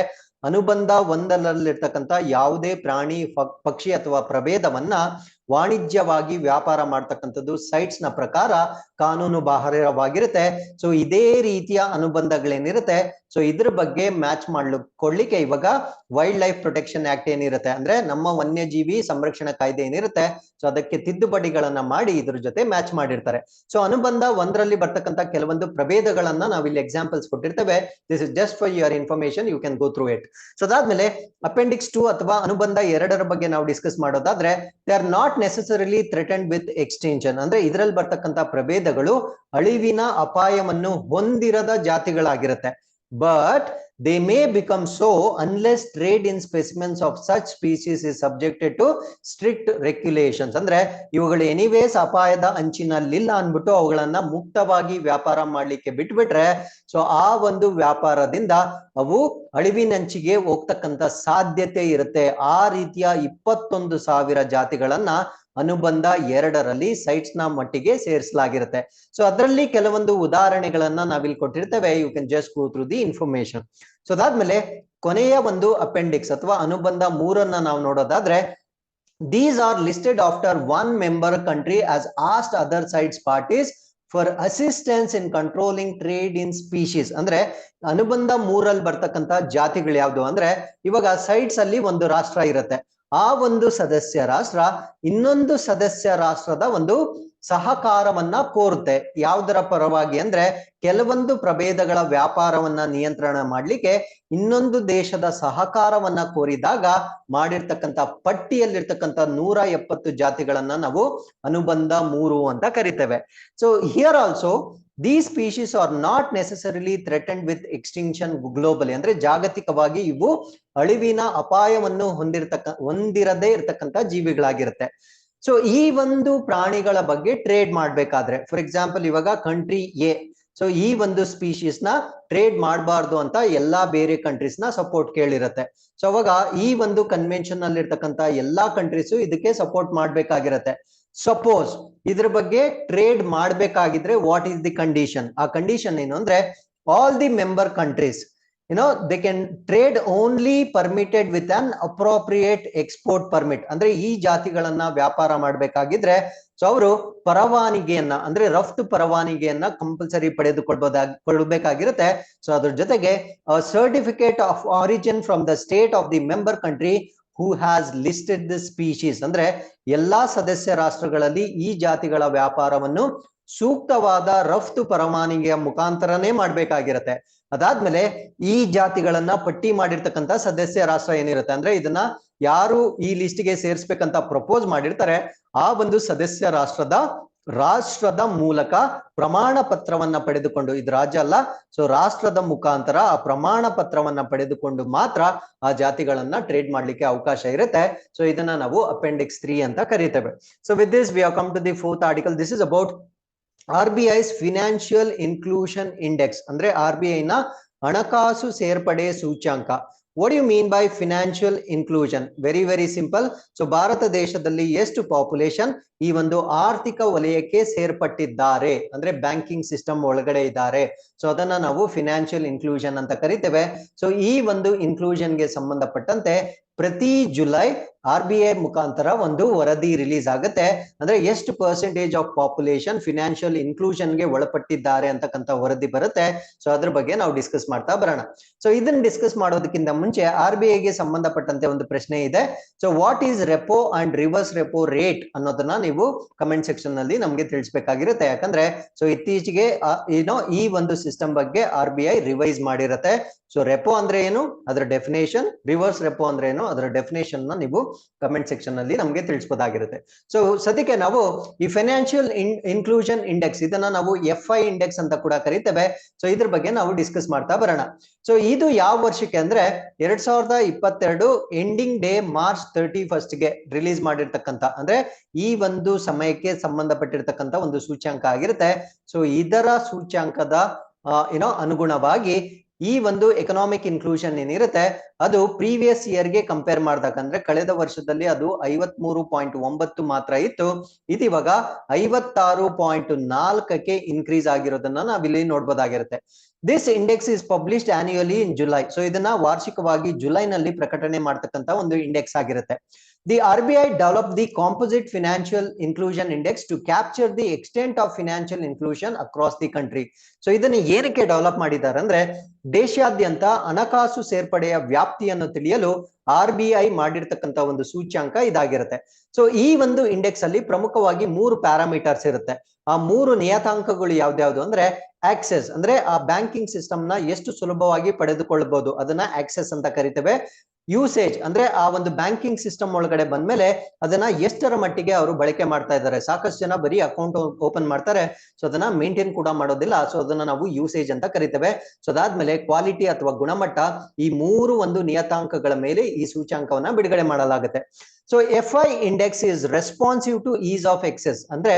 ಅನುಬಂಧ 1ರಲ್ಲಿರ್ತಕ್ಕಂಥ ಯಾವುದೇ ಪ್ರಾಣಿ ಪಕ್ಷಿ ಅಥವಾ ಪ್ರಭೇದವನ್ನ ವಾಣಿಜ್ಯವಾಗಿ ವ್ಯಾಪಾರ ಮಾಡ್ತಕ್ಕಂಥದ್ದು ಸೈಟ್ಸ್ ನ ಪ್ರಕಾರ ಕಾನೂನು ಬಾಹಿರವಾಗಿರುತ್ತೆ. ಸೊ ಇದೇ ರೀತಿಯ ಅನುಬಂಧಗಳೇನಿರುತ್ತೆ, ಸೊ ಇದ್ರ ಬಗ್ಗೆ ಮ್ಯಾಚ್ ಮಾಡ್ಕೊಳ್ಳಿಕ್ಕೆ ಇವಾಗ ವೈಲ್ಡ್ ಲೈಫ್ ಪ್ರೊಟೆಕ್ಷನ್ ಆಕ್ಟ್ ಏನಿರುತ್ತೆ ಅಂದ್ರೆ ನಮ್ಮ ವನ್ಯಜೀವಿ ಸಂರಕ್ಷಣಾ ಕಾಯ್ದೆ ಏನಿರುತ್ತೆ, ಸೊ ಅದಕ್ಕೆ ತಿದ್ದುಪಡಿಗಳನ್ನ ಮಾಡಿ ಇದ್ರ ಜೊತೆ ಮ್ಯಾಚ್ ಮಾಡಿರ್ತಾರೆ. ಸೊ ಅನುಬಂಧ 1ರಲ್ಲಿ ಬರ್ತಕ್ಕಂಥ ಕೆಲವೊಂದು ಪ್ರಭೇದಗಳನ್ನ ನಾವಿಲ್ಲಿ ಎಕ್ಸಾಂಪಲ್ಸ್ ಕೊಟ್ಟಿರ್ತೇವೆ. This is just for your information, you can go through it. So ಅದಾದ್ಮೇಲೆ ಅಪೆಂಡಿಕ್ಸ್ 2 ಅಥವಾ ಅನುಬಂಧ 2ರ ಬಗ್ಗೆ ನಾವು ಡಿಸ್ಕಸ್ ಮಾಡೋದಾದ್ರೆ, they are not necessarily threatened with extinction. ಅಂದ್ರೆ ಇದರಲ್ಲಿ ಬರ್ತಕ್ಕಂಥ ಪ್ರಭೇದಗಳು ಅಳಿವಿನ ಅಪಾಯವನ್ನು ಹೊಂದಿರದ ಜಾತಿಗಳಾಗಿರುತ್ತೆ. But they may become so unless trade in specimens of such species is subjected to strict regulations. ಅಂದ್ರೆ ಇವುಗಳು ಎನಿವೇಸ್ ಅಪಾಯದ ಅಂಚಿನಲ್ಲಿಲ್ಲ ಅನ್ಬಿಟ್ಟು ಅವುಗಳನ್ನ ಮುಕ್ತವಾಗಿ ವ್ಯಾಪಾರ ಮಾಡ್ಲಿಕ್ಕೆ ಬಿಟ್ಬಿಟ್ರೆ, ಸೊ ಆ ಒಂದು ವ್ಯಾಪಾರದಿಂದ ಅವು ಅಳಿವಿನಂಚಿಗೆ ಹೋಗ್ತಕ್ಕಂಥ ಸಾಧ್ಯತೆ ಇರುತ್ತೆ. ಆ ರೀತಿಯ 21,000 ಜಾತಿಗಳನ್ನ ಅನುಬಂಧ 2ರಲ್ಲಿ ಸೈಟ್ಸ್ ನ ಮಟ್ಟಿಗೆ ಸೇರಿಸಲಾಗಿರುತ್ತೆ. ಸೊ ಅದರಲ್ಲಿ ಕೆಲವೊಂದು ಉದಾಹರಣೆಗಳನ್ನ ನಾವಿಲ್ಲಿ ಕೊಟ್ಟಿರ್ತೇವೆ. You can just go through the information. So ಅದಾದ್ಮೇಲೆ ಕೊನೆಯ ಒಂದು ಅಪೆಂಡಿಕ್ಸ್ ಅಥವಾ ಅನುಬಂಧ 3ಅನ್ನ ನಾವು ನೋಡೋದಾದ್ರೆ, these are listed after one member country as asked other sides parties for assistance in controlling trade in species. ಅಂದ್ರೆ ಅನುಬಂಧ 3ರಲ್ಲಿ ಬರ್ತಕ್ಕಂಥ ಜಾತಿಗಳು ಯಾವ್ದು ಅಂದ್ರೆ, ಇವಾಗ ಸೈಟ್ಸ್ ಅಲ್ಲಿ ಒಂದು ರಾಷ್ಟ್ರ ಇರುತ್ತೆ. ಆ ಒಂದು ಸದಸ್ಯ ರಾಷ್ಟ್ರ ಇನ್ನೊಂದು ಸದಸ್ಯ ರಾಷ್ಟ್ರದ ಒಂದು ಸಹಕಾರವನ್ನ ಕೋರುತ್ತೆ. ಯಾವುದರ ಪರವಾಗಿ ಅಂದ್ರೆ ಕೆಲವೊಂದು ಪ್ರಭೇದಗಳ ವ್ಯಾಪಾರವನ್ನ ನಿಯಂತ್ರಣ ಮಾಡ್ಲಿಕ್ಕೆ ಇನ್ನೊಂದು ದೇಶದ ಸಹಕಾರವನ್ನ ಕೋರಿದಾಗ ಮಾಡಿರ್ತಕ್ಕಂಥ ಪಟ್ಟಿಯಲ್ಲಿರ್ತಕ್ಕಂಥ 170 ಜಾತಿಗಳನ್ನ ನಾವು ಅನುಬಂಧ 3 ಅಂತ ಕರಿತೇವೆ. So here also these species are not necessarily threatened with extinction globally. ಅಂದ್ರೆ ಜಾಗತಿಕವಾಗಿ ಇವು ಅಳಿವಿನ ಅಪಾಯವನ್ನು ಹೊಂದಿರದೇ ಇರತಕ್ಕಂತ ಜೀವಿಗಳಾಗಿರುತ್ತೆ. ಸೊ ಈ ಒಂದು ಪ್ರಾಣಿಗಳ ಬಗ್ಗೆ ಟ್ರೇಡ್ ಮಾಡ್ಬೇಕಾದ್ರೆ, ಫಾರ್ ಎಕ್ಸಾಂಪಲ್ ಇವಾಗ ಕಂಟ್ರಿ ಎ, ಸೊ ಈ ಒಂದು ಸ್ಪೀಶೀಸ್ ನ ಟ್ರೇಡ್ ಮಾಡಬಾರ್ದು ಅಂತ ಎಲ್ಲಾ ಬೇರೆ ಕಂಟ್ರೀಸ್ ನ ಸಪೋರ್ಟ್ ಕೇಳಿರತ್ತೆ. ಸೊ ಅವಾಗ ಈ ಒಂದು ಕನ್ವೆನ್ಷನ್ ಅಲ್ಲಿ ಇರ್ತಕ್ಕಂತ ಎಲ್ಲಾ ಕಂಟ್ರೀಸು ಇದಕ್ಕೆ ಸಪೋರ್ಟ್ ಮಾಡ್ಬೇಕಾಗಿರತ್ತೆ. ಸಪೋಸ್ ಇದ್ರ ಬಗ್ಗೆ ಟ್ರೇಡ್ ಮಾಡ್ಬೇಕಾಗಿದ್ರೆ ವಾಟ್ ಈಸ್ ದಿ ಕಂಡೀಷನ್? ಆ ಕಂಡೀಷನ್ ಏನು ಅಂದ್ರೆ all the member countries they can trade only permitted with an appropriate export permit. ಅಂದ್ರೆ ಈ ಜಾತಿಗಳನ್ನ ವ್ಯಾಪಾರ ಮಾಡ್ಬೇಕಾಗಿದ್ರೆ ಸೊ ಅವರು ಪರವಾನಿಗೆಯನ್ನ ಅಂದ್ರೆ ರಫ್ತು ಪರವಾನಿಗೆಯನ್ನ ಕಂಪಲ್ಸರಿ ಕೊಡಬೇಕಾಗಿರುತ್ತೆ. ಸೊ ಅದ್ರ ಜೊತೆಗೆ certificate of origin from the state of the member country who has listed the species. ಅಂದ್ರೆ ಎಲ್ಲಾ ಸದಸ್ಯ ರಾಷ್ಟ್ರಗಳಲ್ಲಿ ಈ ಜಾತಿಗಳ ವ್ಯಾಪಾರವನ್ನು ಸೂಕ್ತವಾದ ರಫ್ತು ಪರವಾನಿಗೆಯ ಮುಖಾಂತರನೇ ಮಾಡ್ಬೇಕಾಗಿರತ್ತೆ. ಅದಾದ್ಮೇಲೆ ಈ ಜಾತಿಗಳನ್ನ ಪಟ್ಟಿ ಮಾಡಿರ್ತಕ್ಕಂಥ ಸದಸ್ಯ ರಾಷ್ಟ್ರ ಏನಿರುತ್ತೆ ಅಂದ್ರೆ ಇದನ್ನ ಯಾರು ಈ ಲಿಸ್ಟ್ಗೆ ಸೇರಿಸ್ಬೇಕಂತ ಪ್ರಪೋಸ್ ಮಾಡಿರ್ತಾರೆ ಆ ಒಂದು ಸದಸ್ಯ ರಾಷ್ಟ್ರದ ಮೂಲಕ ಪ್ರಮಾಣ ಪತ್ರವನ್ನ ಪಡೆದುಕೊಂಡು, ಇದು ರಾಜ್ಯ ಅಲ್ಲ, ಸೊ ರಾಷ್ಟ್ರದ ಮುಖಾಂತರ ಆ ಪ್ರಮಾಣ ಪತ್ರವನ್ನ ಪಡೆದುಕೊಂಡು ಮಾತ್ರ ಆ ಜಾತಿಗಳನ್ನ ಟ್ರೇಡ್ ಮಾಡ್ಲಿಕ್ಕೆ ಅವಕಾಶ ಇರುತ್ತೆ. ಸೊ ಇದನ್ನ ನಾವು ಅಪೆಂಡಿಕ್ಸ್ 3 ಅಂತ ಕರೀತೇವೆ. So with this we have come to the 4th article. This is about RBI's financial inclusion index. ಅಂದ್ರೆ RBI ನ ಹಣಕಾಸು ಸೇರ್ಪಡೆ ಸೂಚ್ಯಾಂಕ. What do you mean by financial inclusion? Very simple. So Bharat ದೇಶದಲ್ಲಿ ಎಷ್ಟು ಪಾಪ್ಯುಲೇಷನ್ ಈ ಒಂದು ಆರ್ಥಿಕ ವಲಯಕ್ಕೆ ಸೇರ್ಪಟ್ಟಿದ್ದಾರೆ ಅಂದ್ರೆ ಬ್ಯಾಂಕಿಂಗ್ ಸಿಸ್ಟಮ್ ಒಳಗಡೆ ಇದ್ದಾರೆ, ಸೊ ಅದನ್ನ ನಾವು ಫಿನಾನ್ಷಿಯಲ್ ಇನ್ಕ್ಲೂಷನ್ ಅಂತ ಕರಿತೇವೆ. ಸೊ ಈ ಒಂದು ಇನ್ಕ್ಲೂಷನ್ ಗೆ ಸಂಬಂಧಪಟ್ಟಂತೆ ಪ್ರತಿ ಜುಲೈ RBI ಮುಖಾಂತರ ಒಂದು ವರದಿ ರಿಲೀಸ್ ಆಗುತ್ತೆ. ಅಂದ್ರೆ ಎಷ್ಟು percentage of population financial inclusion ಗೆ ಒಳಪಟ್ಟಿದ್ದಾರೆ ಅಂತಕ್ಕಂಥ ವರದಿ ಬರುತ್ತೆ. ಸೊ ಅದ್ರ ಬಗ್ಗೆ ನಾವು ಡಿಸ್ಕಸ್ ಮಾಡ್ತಾ ಬರೋಣ. ಸೊ ಇದನ್ನ ಡಿಸ್ಕಸ್ ಮಾಡೋದಕ್ಕಿಂತ ಮುಂಚೆ RBI ಗೆ ಸಂಬಂಧಪಟ್ಟಂತೆ ಒಂದು ಪ್ರಶ್ನೆ ಇದೆ. So what is repo and reverse repo rate ಅನ್ನೋದನ್ನ ನೀವು ಕಮೆಂಟ್ ಸೆಕ್ಷನ್ ನಲ್ಲಿ ನಮ್ಗೆ ತಿಳಿಸ್ಬೇಕಾಗಿರುತ್ತೆ. ಯಾಕಂದ್ರೆ ಸೊ ಇತ್ತೀಚೆಗೆ ಈ ಒಂದು ಸಿಸ್ಟಮ್ ಬಗ್ಗೆ RBI ರಿವೈಸ್ ಮಾಡಿರುತ್ತೆ. ಸೊ ರೆಪೋ ಅಂದ್ರೆ ಏನು, ಅದರ ಡೆಫಿನೇಷನ್, ರಿವರ್ಸ್ ರೆಪೋ ಅಂದ್ರೆ ಏನು, ಅದರ ಡೆಫಿನೇಷನ್ ನ ನೀವು ಕಮೆಂಟ್ ಸೆಕ್ಷನ್ ನಲ್ಲಿ ನಮಗೆ ತಿಳಿಸಬಹುದಾಗಿರುತ್ತೆ. ಸೊ ಸದ್ಯಕ್ಕೆ ನಾವು ಈ ಫೈನಾನ್ಷಿಯಲ್ ಇನ್ಕ್ಲೂಷನ್ ಇಂಡೆಕ್ಸ್, ಇದನ್ನ ನಾವು FI ಇಂಡೆಕ್ಸ್ ಅಂತ ಕೂಡ ಕರಿತೇವೆ. ಸೊ ಇದ್ರ ಬಗ್ಗೆ ನಾವು ಡಿಸ್ಕಸ್ ಮಾಡ್ತಾ ಬರೋಣ. ಸೊ ಇದು ಯಾವ ವರ್ಷಕ್ಕೆ ಅಂದ್ರೆ 2022 ಎಂಡಿಂಗ್ ಡೇ ಮಾರ್ಚ್ 31 ಗೆ ರಿಲೀಸ್ ಮಾಡಿರ್ತಕ್ಕಂಥ, ಅಂದ್ರೆ ಈ ಒಂದು ಸಮಯಕ್ಕೆ ಸಂಬಂಧಪಟ್ಟಿರ್ತಕ್ಕಂಥ ಒಂದು ಸೂಚ್ಯಾಂಕ ಆಗಿರುತ್ತೆ. ಸೊ ಇದರ ಸೂಚ್ಯಾಂಕದ ಅನುಗುಣವಾಗಿ ಈ ಒಂದು ಎಕನಾಮಿಕ್ ಇನ್ಕ್ಲೂಷನ್ ಏನಿರುತ್ತೆ ಅದು ಪ್ರೀವಿಯಸ್ ಇಯರ್ ಗೆ ಕಂಪೇರ್ ಮಾಡಿದಾಗ, ಅಂದ್ರೆ ಕಳೆದ ವರ್ಷದಲ್ಲಿ ಅದು 53.9 ಮಾತ್ರ ಇತ್ತು, ಇದು ಇವಾಗ 56.4ಕ್ಕೆ ಇನ್ಕ್ರೀಸ್ ಆಗಿರೋದನ್ನ ನಾವಿಲ್ಲಿ ನೋಡ್ಬೋದಾಗಿರುತ್ತೆ. This index is published annually in July. So ಇದನ್ನ ವಾರ್ಷಿಕವಾಗಿ ಜುಲೈನಲ್ಲಿ ಪ್ರಕಟಣೆ ಮಾಡ್ತಕ್ಕಂಥ ಒಂದು ಇಂಡೆಕ್ಸ್ ಆಗಿರುತ್ತೆ. The RBI developed the Composite Financial Inclusion Index to capture the extent of financial inclusion across the country. So ಇದನ್ನ ಏನಕ್ಕೆ ಡೆವಲಪ್ ಮಾಡಿದ್ದಾರೆ ಅಂದ್ರೆ ದೇಶಾದ್ಯಂತ ಹಣಕಾಸು ಸೇರ್ಪಡೆಯ ವ್ಯಾಪ್ತಿಯನ್ನು ತಿಳಿಯಲು RBI ಮಾಡಿರ್ತಕ್ಕಂಥ ಒಂದು ಸೂಚ್ಯಾಂಕ ಇದಾಗಿರುತ್ತೆ. ಸೊ ಈ ಒಂದು ಇಂಡೆಕ್ಸ್ ಅಲ್ಲಿ ಪ್ರಮುಖವಾಗಿ 3 ಪ್ಯಾರಾಮೀಟರ್ಸ್ ಇರುತ್ತೆ. ಆ 3 ನಿಯತಾಂಕಗಳು ಯಾವ್ದ್ಯಾವ್ದು ಅಂದ್ರೆ ಆಕ್ಸೆಸ್, ಅಂದ್ರೆ ಆ ಬ್ಯಾಂಕಿಂಗ್ ಸಿಸ್ಟಮ್ ನ ಎಷ್ಟು ಸುಲಭವಾಗಿ ಪಡೆದುಕೊಳ್ಳಬಹುದು ಅದನ್ನ ಆಕ್ಸೆಸ್ ಅಂತ ಕರಿತೇವೆ. ಯೂಸೇಜ್ ಅಂದ್ರೆ ಆ ಒಂದು ಬ್ಯಾಂಕಿಂಗ್ ಸಿಸ್ಟಮ್ ಒಳಗಡೆ ಬಂದ್ಮೇಲೆ ಅದನ್ನ ಎಷ್ಟರ ಮಟ್ಟಿಗೆ ಅವರು ಬಳಕೆ ಮಾಡ್ತಾ ಇದ್ದಾರೆ. ಸಾಕಷ್ಟು ಜನ ಬರೀ ಅಕೌಂಟ್ ಓಪನ್ ಮಾಡ್ತಾರೆ, ಸೊ ಅದನ್ನ ಮೇಂಟೈನ್ ಕೂಡ ಮಾಡೋದಿಲ್ಲ, ಸೊ ಅದನ್ನ ನಾವು ಯೂಸೇಜ್ ಅಂತ ಕರಿತೇವೆ. ಸೊ ಅದಾದ್ಮೇಲೆ ಕ್ವಾಲಿಟಿ ಅಥವಾ ಗುಣಮಟ್ಟ, ಈ 3 ಒಂದು ನಿಯತಾಂಕಗಳ ಮೇಲೆ ಈ ಸೂಚ್ಯಾಂಕವನ್ನ ಬಿಡುಗಡೆ ಮಾಡಲಾಗುತ್ತೆ. So FI index is responsive to ease of access, ಅಂದ್ರೆ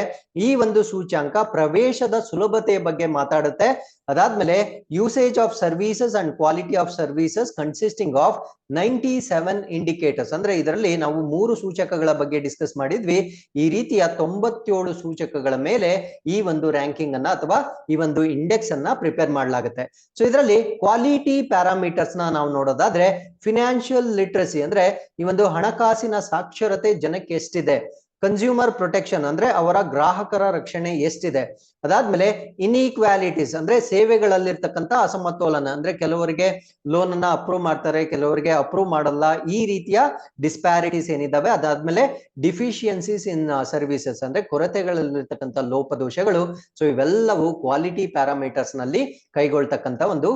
ಈ ಒಂದು ಸೂಚ್ಯಾಂಕ ಪ್ರವೇಶದ ಸುಲಭತೆಯ ಬಗ್ಗೆ ಮಾತಾಡುತ್ತೆ. ಅದಾದ್ಮೇಲೆ usage of services and quality of services consisting of 97 indicators, ಅಂದ್ರೆ ಇದರಲ್ಲಿ ನಾವು 3 ಸೂಚಕಗಳ ಬಗ್ಗೆ ಡಿಸ್ಕಸ್ ಮಾಡಿದ್ವಿ. ಈ ರೀತಿಯ 97 ಸೂಚಕಗಳ ಮೇಲೆ ಈ ಒಂದು ರ್ಯಾಂಕಿಂಗ್ ಅನ್ನ ಅಥವಾ ಈ ಒಂದು ಇಂಡೆಕ್ಸ್ ಅನ್ನ ಪ್ರಿಪೇರ್ ಮಾಡಲಾಗುತ್ತೆ. ಸೊ ಇದರಲ್ಲಿ ಕ್ವಾಲಿಟಿ ಪ್ಯಾರಾಮೀಟರ್ಸ್ ನಾವು ನೋಡೋದಾದ್ರೆ ಫಿನಾನ್ಷಿಯಲ್ ಲಿಟ್ರಸಿ, ಅಂದ್ರೆ ಈ ಒಂದು ಹಣಕಾಸಿನ ಸಾಕ್ಷರತೆ ಜನಕ್ಕೆ ಎಷ್ಟಿದೆ, ಕನ್ಸ್ಯೂಮರ್ ಪ್ರೊಟೆಕ್ಷನ್ ಅಂದ್ರೆ ಅವರ ಗ್ರಾಹಕರ ರಕ್ಷಣೆ ಎಷ್ಟಿದೆ. ಅದಾದ್ಮೇಲೆ ಇನ್ಇಕ್ವಾಲಿಟೀಸ್ ಅಂದ್ರೆ ಸೇವೆಗಳಲ್ಲಿರ್ತಕ್ಕಂಥ ಅಸಮತೋಲನ, ಅಂದ್ರೆ ಕೆಲವರಿಗೆ ಲೋನ್ ಅನ್ನ ಅಪ್ರೂವ್ ಮಾಡ್ತಾರೆ, ಕೆಲವರಿಗೆ ಅಪ್ರೂವ್ ಮಾಡಲ್ಲ, ಈ ರೀತಿಯ ಡಿಸ್ಪ್ಯಾರಿಟೀಸ್ ಏನಿದಾವೆ. ಅದಾದ್ಮೇಲೆ ಡಿಫಿಷಿಯನ್ಸೀಸ್ ಇನ್ ಸರ್ವಿಸಸ್ ಅಂದ್ರೆ ಕೊರತೆಗಳಲ್ಲಿರ್ತಕ್ಕಂಥ ಲೋಪದೋಷಗಳು. ಸೊ ಇವೆಲ್ಲವೂ ಕ್ವಾಲಿಟಿ ಪ್ಯಾರಾಮೀಟರ್ಸ್ ನಲ್ಲಿ ಕೈಗೊಳ್ತಕ್ಕಂಥ ಒಂದು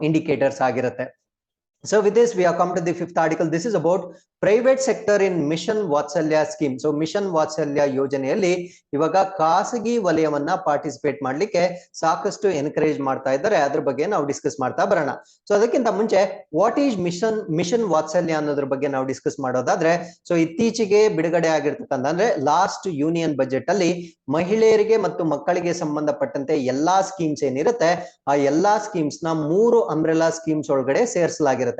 ಇಂಡಿಕೇಟರ್ಸ್ ಆಗಿರುತ್ತೆ. So with this, we have come to the fifth article. This is about private sector in mission Vatsalya scheme. So mission Vatsalya ಯೋಜನೆಯಲ್ಲಿ ಇವಾಗ ಖಾಸಗಿ ವಲಯವನ್ನ ಪಾರ್ಟಿಸಿಪೇಟ್ ಮಾಡ್ಲಿಕ್ಕೆ ಸಾಕಷ್ಟು ಎನ್ಕರೇಜ್ ಮಾಡ್ತಾ ಇದ್ದಾರೆ. ಅದ್ರ ಬಗ್ಗೆ ನಾವು ಡಿಸ್ಕಸ್ ಮಾಡ್ತಾ ಬರೋಣ. ಸೊ ಅದಕ್ಕಿಂತ ಮುಂಚೆ ವಾಟ್ ಈಸ್ ಮಿಷನ್ ವಾತ್ಸಲ್ಯ ಅನ್ನೋದ್ರ ಬಗ್ಗೆ ನಾವು ಡಿಸ್ಕಸ್ ಮಾಡೋದಾದ್ರೆ, ಸೊ ಇತ್ತೀಚೆಗೆ ಬಿಡುಗಡೆ ಆಗಿರ್ತಕ್ಕಂಥ ಅಂದ್ರೆ ಲಾಸ್ಟ್ ಯೂನಿಯನ್ ಬಜೆಟ್ ಅಲ್ಲಿ ಮಹಿಳೆಯರಿಗೆ ಮತ್ತು ಮಕ್ಕಳಿಗೆ ಸಂಬಂಧಪಟ್ಟಂತೆ ಎಲ್ಲಾ ಸ್ಕೀಮ್ಸ್ ಏನಿರುತ್ತೆ ಆ ಎಲ್ಲಾ ಸ್ಕೀಮ್ಸ್ ನ 3 ಅಂಬ್ರೆಲಾ ಸ್ಕೀಮ್ಸ್ ಒಳಗಡೆ ಸೇರಿಸಲಾಗಿರುತ್ತೆ.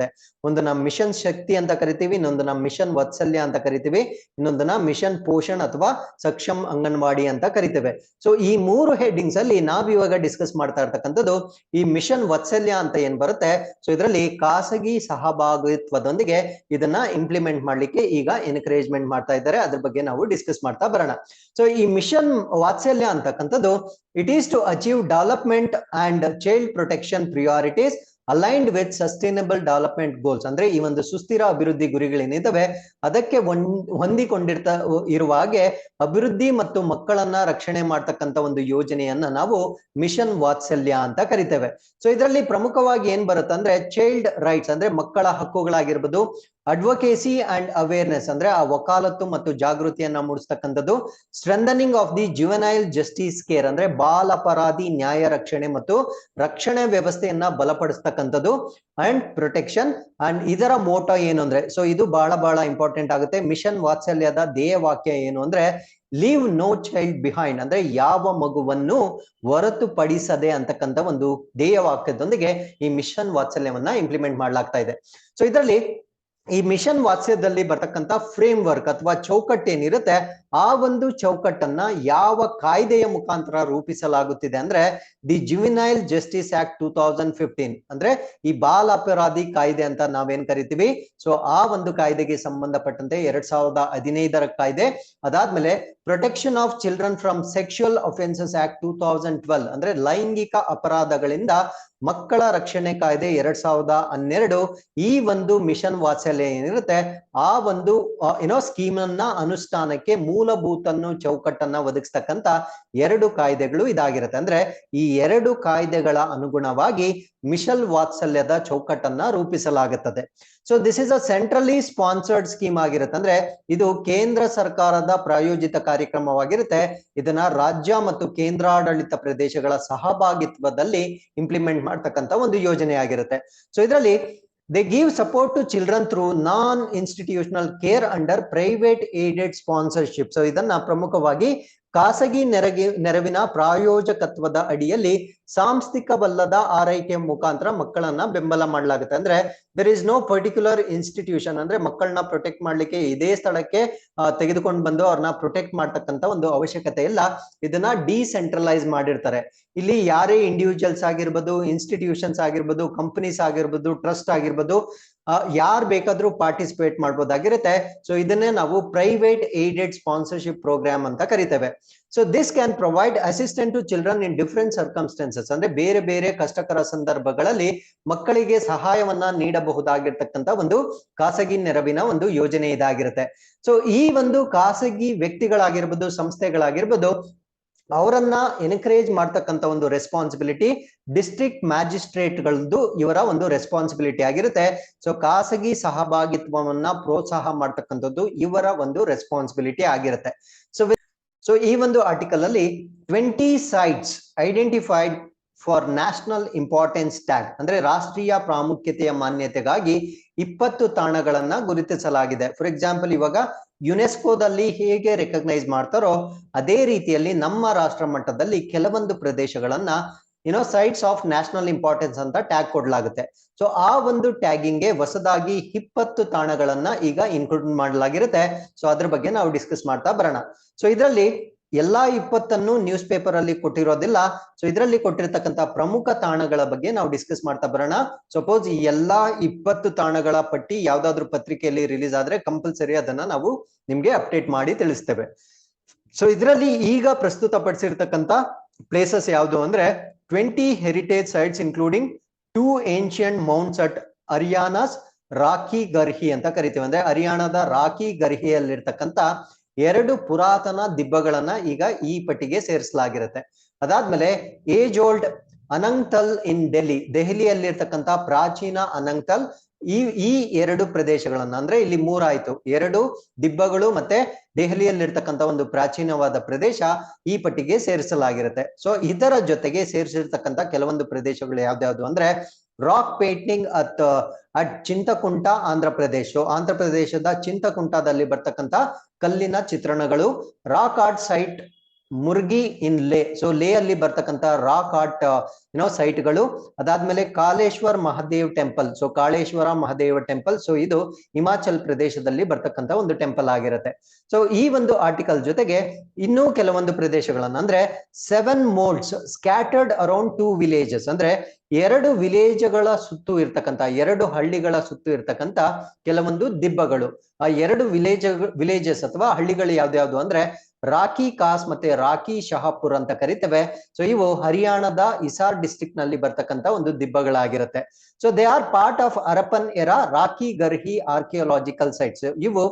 ಒಂದನ್ನ ಮಿಷನ್ ಶಕ್ತಿ ಅಂತ ಕರಿತೀವಿ, ಇನ್ನೊಂದನ್ನ ಮಿಷನ್ ವಾತ್ಸಲ್ಯ ಅಂತ ಕರಿತೀವಿ, ಇನ್ನೊಂದನ್ನ ಮಿಷನ್ ಪೋಷಣ್ ಅಥವಾ ಸಕ್ಷಮ್ ಅಂಗನವಾಡಿ ಅಂತ ಕರಿತೇವೆ. ಸೊ ಈ 3 ಹೆಡ್ಡಿಂಗ್ಸ್ ಅಲ್ಲಿ ನಾವ್ ಇವಾಗ ಡಿಸ್ಕಸ್ ಮಾಡ್ತಾ ಇರ್ತಕ್ಕಂಥದ್ದು ಈ ಮಿಷನ್ ವಾತ್ಸಲ್ಯ ಅಂತ ಏನ್ ಬರುತ್ತೆ. ಸೊ ಇದರಲ್ಲಿ ಖಾಸಗಿ ಸಹಭಾಗಿತ್ವದೊಂದಿಗೆ ಇದನ್ನ ಇಂಪ್ಲಿಮೆಂಟ್ ಮಾಡ್ಲಿಕ್ಕೆ ಈಗ ಎನ್ಕರೇಜ್ಮೆಂಟ್ ಮಾಡ್ತಾ ಇದ್ದಾರೆ. ಅದ್ರ ಬಗ್ಗೆ ನಾವು ಡಿಸ್ಕಸ್ ಮಾಡ್ತಾ ಬರೋಣ. ಸೊ ಈ ಮಿಷನ್ ವಾತ್ಸಲ್ಯ ಅಂತಕ್ಕಂಥದ್ದು it is to achieve development and child protection priorities aligned with sustainable development goals. ಅಂದ್ರೆ ಈ ಒಂದು ಸುಸ್ಥಿರ ಅಭಿವೃದ್ಧಿ ಗುರಿಗಳೇನಿದ್ದಾವೆ ಅದಕ್ಕೆ ಇರುವ ಹಾಗೆ ಅಭಿವೃದ್ಧಿ ಮತ್ತು ಮಕ್ಕಳನ್ನ ರಕ್ಷಣೆ ಮಾಡ್ತಕ್ಕಂಥ ಒಂದು ಯೋಜನೆಯನ್ನ ನಾವು ಮಿಷನ್ ವಾತ್ಸಲ್ಯ ಅಂತ ಕರಿತೇವೆ. ಸೊ ಇದರಲ್ಲಿ ಪ್ರಮುಖವಾಗಿ ಏನ್ ಬರುತ್ತೆ ಅಂದ್ರೆ ಚೈಲ್ಡ್ ರೈಟ್ಸ್ ಅಂದ್ರೆ ಮಕ್ಕಳ ಹಕ್ಕುಗಳಾಗಿರ್ಬೋದು, ಅಡ್ವೊಕೇಸಿ ಅಂಡ್ ಅವೇರ್ನೆಸ್ ಅಂದ್ರೆ ಆ ವಕಾಲತ್ತು ಮತ್ತು ಜಾಗೃತಿಯನ್ನ ಮೂಡಿಸ್ತಕ್ಕಂಥದ್ದು, strengthening of the juvenile justice care ಅಂದ್ರೆ ಬಾಲ ಅಪರಾಧಿ ನ್ಯಾಯ ರಕ್ಷಣೆ ಮತ್ತು ರಕ್ಷಣೆ ವ್ಯವಸ್ಥೆಯನ್ನ ಬಲಪಡಿಸ್ತಕ್ಕಂಥದ್ದು, ಅಂಡ್ ಪ್ರೊಟೆಕ್ಷನ್. ಅಂಡ್ ಇದರ ಮೋಟೋ ಏನು ಅಂದ್ರೆ, ಸೊ ಇದು ಬಹಳ ಇಂಪಾರ್ಟೆಂಟ್ ಆಗುತ್ತೆ. ಮಿಷನ್ ವಾತ್ಸಲ್ಯದ ಧ್ಯೇಯ ವಾಕ್ಯ ಏನು ಅಂದ್ರೆ ಲೀವ್ ನೋ ಚೈಲ್ಡ್ ಬಿಹೈಂಡ್ ಅಂದ್ರೆ ಯಾವ ಮಗುವನ್ನು ಹೊರತುಪಡಿಸದೆ ಅಂತಕ್ಕಂಥ ಒಂದು ಧ್ಯೇಯ ವಾಕ್ಯದೊಂದಿಗೆ ಈ ಮಿಷನ್ ವಾತ್ಸಲ್ಯವನ್ನ ಇಂಪ್ಲಿಮೆಂಟ್ ಮಾಡ್ಲಾಗ್ತಾ ಇದೆ. ಸೊ ಇದರಲ್ಲಿ ಈ ಮಿಷನ್ ವಾತ್ಸಲ್ಯದಲ್ಲಿ ಬರ್ತಕ್ಕಂಥ ಫ್ರೇಮ್ ವರ್ಕ್ ಅಥವಾ ಚೌಕಟ್ಟು ಏನಿರುತ್ತೆ ಆ ಒಂದು ಚೌಕಟ್ಟನ್ನ ಯಾವ ಕಾಯ್ದೆಯ ಮುಖಾಂತರ ರೂಪಿಸಲಾಗುತ್ತಿದೆ ಅಂದ್ರೆ ದಿ ಜುವೆನೈಲ್ ಜಸ್ಟಿಸ್ ಆಕ್ಟ್ 2015 ಅಂದ್ರೆ ಈ ಬಾಲ ಅಪರಾಧಿ ಕಾಯ್ದೆ ಅಂತ ನಾವೇನ್ ಕರಿತೀವಿ. ಸೊ ಆ ಒಂದು ಕಾಯ್ದೆಗೆ ಸಂಬಂಧಪಟ್ಟಂತೆ 2015 ಕಾಯ್ದೆ. ಅದಾದ್ಮೇಲೆ protection of children from sexual offences act 2012 ಅಂದ್ರೆ ಲೈಂಗಿಕ ಅಪರಾಧಗಳಿಂದ ಮಕ್ಕಳ ರಕ್ಷಣೆ ಕಾಯ್ದೆ 2012. ಈ ಒಂದು ಮಿಷನ್ ವಾತ್ಸಲ್ಯ ಏನಿರುತ್ತೆ ಆ ಒಂದು ಸ್ಕೀಮ್ ಅನ್ನ ಅನುಷ್ಠಾನಕ್ಕೆ ಮೂಲಭೂತನ್ನು ಚೌಕಟ್ಟನ್ನ ಒದಗಿಸ್ತಕ್ಕಂತ 2 ಕಾಯ್ದೆಗಳು ಇದಾಗಿರುತ್ತೆ. ಅಂದ್ರೆ ಈ 2 ಕಾಯ್ದೆಗಳ ಅನುಗುಣವಾಗಿ ಮಿಷನ್ ವಾತ್ಸಲ್ಯದ ಚೌಕಟ್ಟನ್ನ ರೂಪಿಸಲಾಗುತ್ತದೆ. So this is a centrally sponsored scheme ಆಗಿರುತ್ತೆ. ಅಂದ್ರೆ ಇದು ಕೇಂದ್ರ ಸರ್ಕಾರದ ಪ್ರಾಯೋಜಿತ ಕಾರ್ಯಕ್ರಮವಾಗಿರುತ್ತೆ. ಇದನ್ನ ರಾಜ್ಯ ಮತ್ತು ಕೇಂದ್ರಾಡಳಿತ ಪ್ರದೇಶಗಳ ಸಹಭಾಗಿತ್ವದಲ್ಲಿ ಇಂಪ್ಲಿಮೆಂಟ್ ಮಾಡ್ತಕ್ಕಂಥ ಒಂದು ಯೋಜನೆ ಆಗಿರುತ್ತೆ. ಸೊ ಇದರಲ್ಲಿ they give support to children through non-institutional care under private aided sponsorship. So ಇದನ್ನ ಪ್ರಮುಖವಾಗಿ ಖಾಸಗಿ ನೆರವಿನ ಪ್ರಾಯೋಜಕತ್ವದ ಅಡಿಯಲ್ಲಿ ಸಾಂಸ್ಥಿಕವಲ್ಲದ ಆರೈಕೆ ಮುಖಾಂತರ ಮಕ್ಕಳನ್ನ ಬೆಂಬಲ ಮಾಡಲಾಗುತ್ತೆ. ಅಂದ್ರೆ there is no particular institution ಅಂದ್ರೆ ಮಕ್ಕಳನ್ನ ಪ್ರೊಟೆಕ್ಟ್ ಮಾಡ್ಲಿಕ್ಕೆ ಇದೇ ಸ್ಥಳಕ್ಕೆ ತೆಗೆದುಕೊಂಡು ಬಂದು ಅವ್ರನ್ನ ಪ್ರೊಟೆಕ್ಟ್ ಮಾಡ್ತಕ್ಕಂಥ ಒಂದು ಅವಶ್ಯಕತೆ ಇಲ್ಲ. ಇದನ್ನ ಡಿಸೆಂಟ್ರಲೈಸ್ ಮಾಡಿರ್ತಾರೆ. ಇಲ್ಲಿ ಯಾರೇ ಇಂಡಿವಿಜುವಲ್ಸ್ ಆಗಿರ್ಬೋದು, ಇನ್ಸ್ಟಿಟ್ಯೂಷನ್ಸ್ ಆಗಿರ್ಬೋದು, ಕಂಪನೀಸ್ ಆಗಿರ್ಬೋದು, ಟ್ರಸ್ಟ್ ಆಗಿರ್ಬೋದು, ಯಾರು ಬೇಕಾದ್ರೂ ಪಾರ್ಟಿಸಿಪೇಟ್ ಮಾಡ್ಬೋದಾಗಿರುತ್ತೆ. ಸೊ ಇದನ್ನೇ ನಾವು ಪ್ರೈವೇಟ್ ಏಡೆಡ್ ಸ್ಪಾನ್ಸರ್ಶಿಪ್ ಪ್ರೋಗ್ರಾಮ್ ಅಂತ ಕರಿತೇವೆ. So this can provide assistant to children in different circumstances ಅಂದ್ರೆ ಬೇರೆ ಬೇರೆ ಕಷ್ಟಕರ ಸಂದರ್ಭಗಳಲ್ಲಿ ಮಕ್ಕಳಿಗೆ ಸಹಾಯವನ್ನ ನೀಡಬಹುದಾಗಿರ್ತಕ್ಕಂಥ ಒಂದು ಖಾಸಗಿ ನೆರವಿನ ಒಂದು ಯೋಜನೆ ಇದಾಗಿರುತ್ತೆ. ಸೊ ಈ ಒಂದು ಖಾಸಗಿ ವ್ಯಕ್ತಿಗಳಾಗಿರ್ಬೋದು, ಸಂಸ್ಥೆಗಳಾಗಿರ್ಬೋದು, ಅವರನ್ನ ಎನ್ಕರೇಜ್ ಮಾಡ್ತಕ್ಕಂಥ ಒಂದು ರೆಸ್ಪಾನ್ಸಿಬಿಲಿಟಿ ಡಿಸ್ಟ್ರಿಕ್ಟ್ ಮ್ಯಾಜಿಸ್ಟ್ರೇಟ್ ಗಳದ್ದು ಇವರ ಒಂದು ರೆಸ್ಪಾನ್ಸಿಬಿಲಿಟಿ ಆಗಿರುತ್ತೆ. ಸೊ ಖಾಸಗಿ ಸಹಭಾಗಿತ್ವವನ್ನ ಪ್ರೋತ್ಸಾಹ ಮಾಡ್ತಕ್ಕಂಥದ್ದು ಇವರ ಒಂದು ರೆಸ್ಪಾನ್ಸಿಬಿಲಿಟಿ ಆಗಿರುತ್ತೆ. ಸೊ ಈ ಒಂದು ಆರ್ಟಿಕಲ್ ಅಲ್ಲಿ 20 sites identified for national importance tag ಅಂದ್ರೆ ರಾಷ್ಟ್ರೀಯ ಪ್ರಾಮುಖ್ಯತೆಯ ಮಾನ್ಯತೆಗಾಗಿ 20 ತಾಣಗಳನ್ನ ಗುರುತಿಸಲಾಗಿದೆ. ಫಾರ್ ಎಕ್ಸಾಂಪಲ್ ಇವಾಗ ಯುನೆಸ್ಕೋದಲ್ಲಿ ಹೇಗೆ ರೆಕಗ್ನೈಸ್ ಮಾಡ್ತಾರೋ ಅದೇ ರೀತಿಯಲ್ಲಿ ನಮ್ಮ ರಾಷ್ಟ್ರ ಮಟ್ಟದಲ್ಲಿ ಕೆಲವೊಂದು ಪ್ರದೇಶಗಳನ್ನ ಸೈಟ್ಸ್ ಆಫ್ ನ್ಯಾಷನಲ್ ಇಂಪಾರ್ಟೆನ್ಸ್ ಅಂತ ಟ್ಯಾಗ್ ಕೊಡಲಾಗುತ್ತೆ. ಸೊ ಆ ಒಂದು ಟ್ಯಾಗಿಂಗ್ಗೆ ಹೊಸದಾಗಿ 20 ತಾಣಗಳನ್ನ ಈಗ ಇನ್ಕ್ಲೂಡ್ ಮಾಡಲಾಗಿರುತ್ತೆ. ಸೊ ಅದ್ರ ಬಗ್ಗೆ ನಾವು ಡಿಸ್ಕಸ್ ಮಾಡ್ತಾ ಬರೋಣ. ಸೊ ಇದರಲ್ಲಿ ಎಲ್ಲಾ 20 ನ್ಯೂಸ್ ಪೇಪರ್ ಅಲ್ಲಿ ಕೊಟ್ಟಿರೋದಿಲ್ಲ. ಸೊ ಇದರಲ್ಲಿ ಕೊಟ್ಟಿರ್ತಕ್ಕಂಥ ಪ್ರಮುಖ ತಾಣಗಳ ಬಗ್ಗೆ ನಾವು ಡಿಸ್ಕಸ್ ಮಾಡ್ತಾ ಬರೋಣ. ಸಪೋಸ್ ಈ ಎಲ್ಲಾ 20 ತಾಣಗಳ ಪಟ್ಟಿ ಯಾವ್ದಾದ್ರು ಪತ್ರಿಕೆಯಲ್ಲಿ ರಿಲೀಸ್ ಆದ್ರೆ ಕಂಪಲ್ಸರಿ ಅದನ್ನ ನಾವು ನಿಮ್ಗೆ ಅಪ್ಡೇಟ್ ಮಾಡಿ ತಿಳಿಸ್ತೇವೆ. ಸೊ ಇದರಲ್ಲಿ ಈಗ ಪ್ರಸ್ತುತಪಡಿಸಿರ್ತಕ್ಕಂಥ ಪ್ಲೇಸಸ್ ಯಾವುದು ಅಂದ್ರೆ 20 heritage sites including 2 ancient mounds at Haryana's Rakhi Garhi ಅಂತ ಕರಿತೀವಿ. ಅಂದ್ರೆ ಹರಿಯಾಣದ ರಾಖಿ ಗರ್ಹಿಯಲ್ಲಿರ್ತಕ್ಕಂಥ 2 ಪುರಾತನ ದಿಬ್ಬಗಳನ್ನ ಈಗ ಈ ಪಟ್ಟಿಗೆ ಸೇರಿಸಲಾಗಿರುತ್ತೆ. ಅದಾದ್ಮೇಲೆ ಏಜ್ ಓಲ್ಡ್ ಅನಂಗ್ತಲ್ ಇನ್ ದೆಹಲಿಯಲ್ಲಿರ್ತಕ್ಕಂಥ ಪ್ರಾಚೀನ ಅನಂಗ್ತಲ್, ಈ 2 ಪ್ರದೇಶಗಳನ್ನ ಅಂದ್ರೆ ಇಲ್ಲಿ 3 ಆಯ್ತು, 2 ದಿಬ್ಬಗಳು ಮತ್ತೆ ದೆಹಲಿಯಲ್ಲಿರ್ತಕ್ಕಂಥ ಒಂದು ಪ್ರಾಚೀನವಾದ ಪ್ರದೇಶ ಈ ಪಟ್ಟಿಗೆ ಸೇರಿಸಲಾಗಿರುತ್ತೆ. ಸೊ ಇದರ ಜೊತೆಗೆ ಸೇರಿಸಿರ್ತಕ್ಕಂಥ ಕೆಲವೊಂದು ಪ್ರದೇಶಗಳು ಯಾವ್ದ್ಯಾವ್ದು ಅಂದ್ರೆ ರಾಕ್ ಪೇಂಟಿಂಗ್ ಅಟ್ ಚಿಂತಕುಂಟ ಆಂಧ್ರ ಪ್ರದೇಶದ ಚಿಂತಕುಂಟದಲ್ಲಿ ಬರ್ತಕ್ಕಂಥ ಕಲ್ಲಿನ ಚಿತ್ರಣಗಳು, rock art site Murgi in Leh, so Leh ಅಲ್ಲಿ ಬರ್ತಕ್ಕಂಥ ರಾಕ್ ಆರ್ಟ್ ಸೈಟ್ಗಳು. ಅದಾದ್ಮೇಲೆ Kaleshwar Mahadev temple, so Kaleshwara Mahadeva temple, so ಇದು ಹಿಮಾಚಲ್ ಪ್ರದೇಶದಲ್ಲಿ ಬರ್ತಕ್ಕಂಥ ಒಂದು ಟೆಂಪಲ್ ಆಗಿರುತ್ತೆ. ಸೊ ಈ ಒಂದು ಆರ್ಟಿಕಲ್ ಜೊತೆಗೆ ಇನ್ನೂ ಕೆಲವೊಂದು ಪ್ರದೇಶಗಳನ್ನ ಅಂದ್ರೆ 7 ಮೋಲ್ಡ್ಸ್ ಸ್ಕ್ಯಾಟರ್ಡ್ ಅರೌಂಡ್ 2 ವಿಲೇಜಸ್, ಅಂದ್ರೆ 2 ವಿಲೇಜ್ಗಳ ಸುತ್ತು ಇರ್ತಕ್ಕಂಥ 2 ಹಳ್ಳಿಗಳ ಸುತ್ತು ಇರ್ತಕ್ಕಂಥ ಕೆಲವೊಂದು ದಿಬ್ಬಗಳು. ಆ 2 ವಿಲೇಜಸ್ ಅಥವಾ ಹಳ್ಳಿಗಳು ಯಾವ್ದ್ಯಾವ್ದು ಅಂದ್ರೆ ರಾಖಿ ಕಾಸ್ ಮತ್ತೆ ರಾಖಿ ಶಹಾಪುರ್ ಅಂತ ಕರಿತೇವೆ. ಸೊ ಇವು ಹರಿಯಾಣದ ಹಿಸಾರ್ ಡಿಸ್ಟ್ರಿಕ್ಟ್ ನಲ್ಲಿ ಬರ್ತಕ್ಕಂಥ ಒಂದು ದಿಬ್ಬಗಳಾಗಿರುತ್ತೆ. So they are part of Harappan era Rakhi Garhi archaeological sites. ಇವು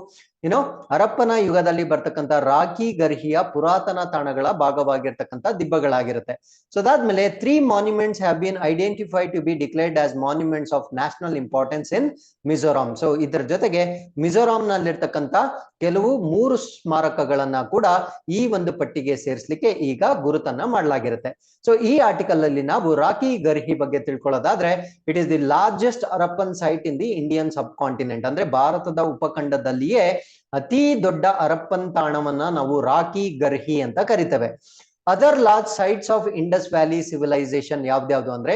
ಹರಪ್ಪನ ಯುಗದಲ್ಲಿ ಬರ್ತಕ್ಕಂಥ ರಾಖಿ ಗರ್ಹಿಯ ಪುರಾತನ ತಾಣಗಳ ಭಾಗವಾಗಿರ್ತಕ್ಕಂಥ ದಿಬ್ಬಗಳಾಗಿರುತ್ತೆ. ಸೊ ಅದಾದ್ಮೇಲೆ 3 monuments have been identified to be declared as monuments of national importance in Mizoram. So ಇದರ ಜೊತೆಗೆ ಮಿಜೋರಾಂ ನಲ್ಲಿರ್ತಕ್ಕಂಥ ಕೆಲವು 3 ಸ್ಮಾರಕಗಳನ್ನ ಕೂಡ ಈ ಒಂದು ಪಟ್ಟಿಗೆ ಸೇರಿಸಲಿಕ್ಕೆ ಈಗ ಗುರುತನ್ನ ಮಾಡಲಾಗಿರುತ್ತೆ. ಸೊ ಈ ಆರ್ಟಿಕಲ್ ಅಲ್ಲಿ ನಾವು ರಾಖಿ ಗರ್ಹಿ ಬಗ್ಗೆ ತಿಳ್ಕೊಳ್ಳೋದಾದ್ರೆ it is the largest Harappan site in the Indian subcontinent, ಅಂದ್ರೆ ಭಾರತದ ಉಪಖಂಡದಲ್ಲಿಯೇ ಅತಿ ದೊಡ್ಡ ಹರಪ್ಪನ್ ತಾಣವನ್ನ ನಾವು ರಾಖಿ ಗರ್ಹಿ ಅಂತ ಕರಿತೇವೆ. Other large sites of Indus valley civilisation ಯಾವ್ದ್ಯಾವ್ದು ಅಂದ್ರೆ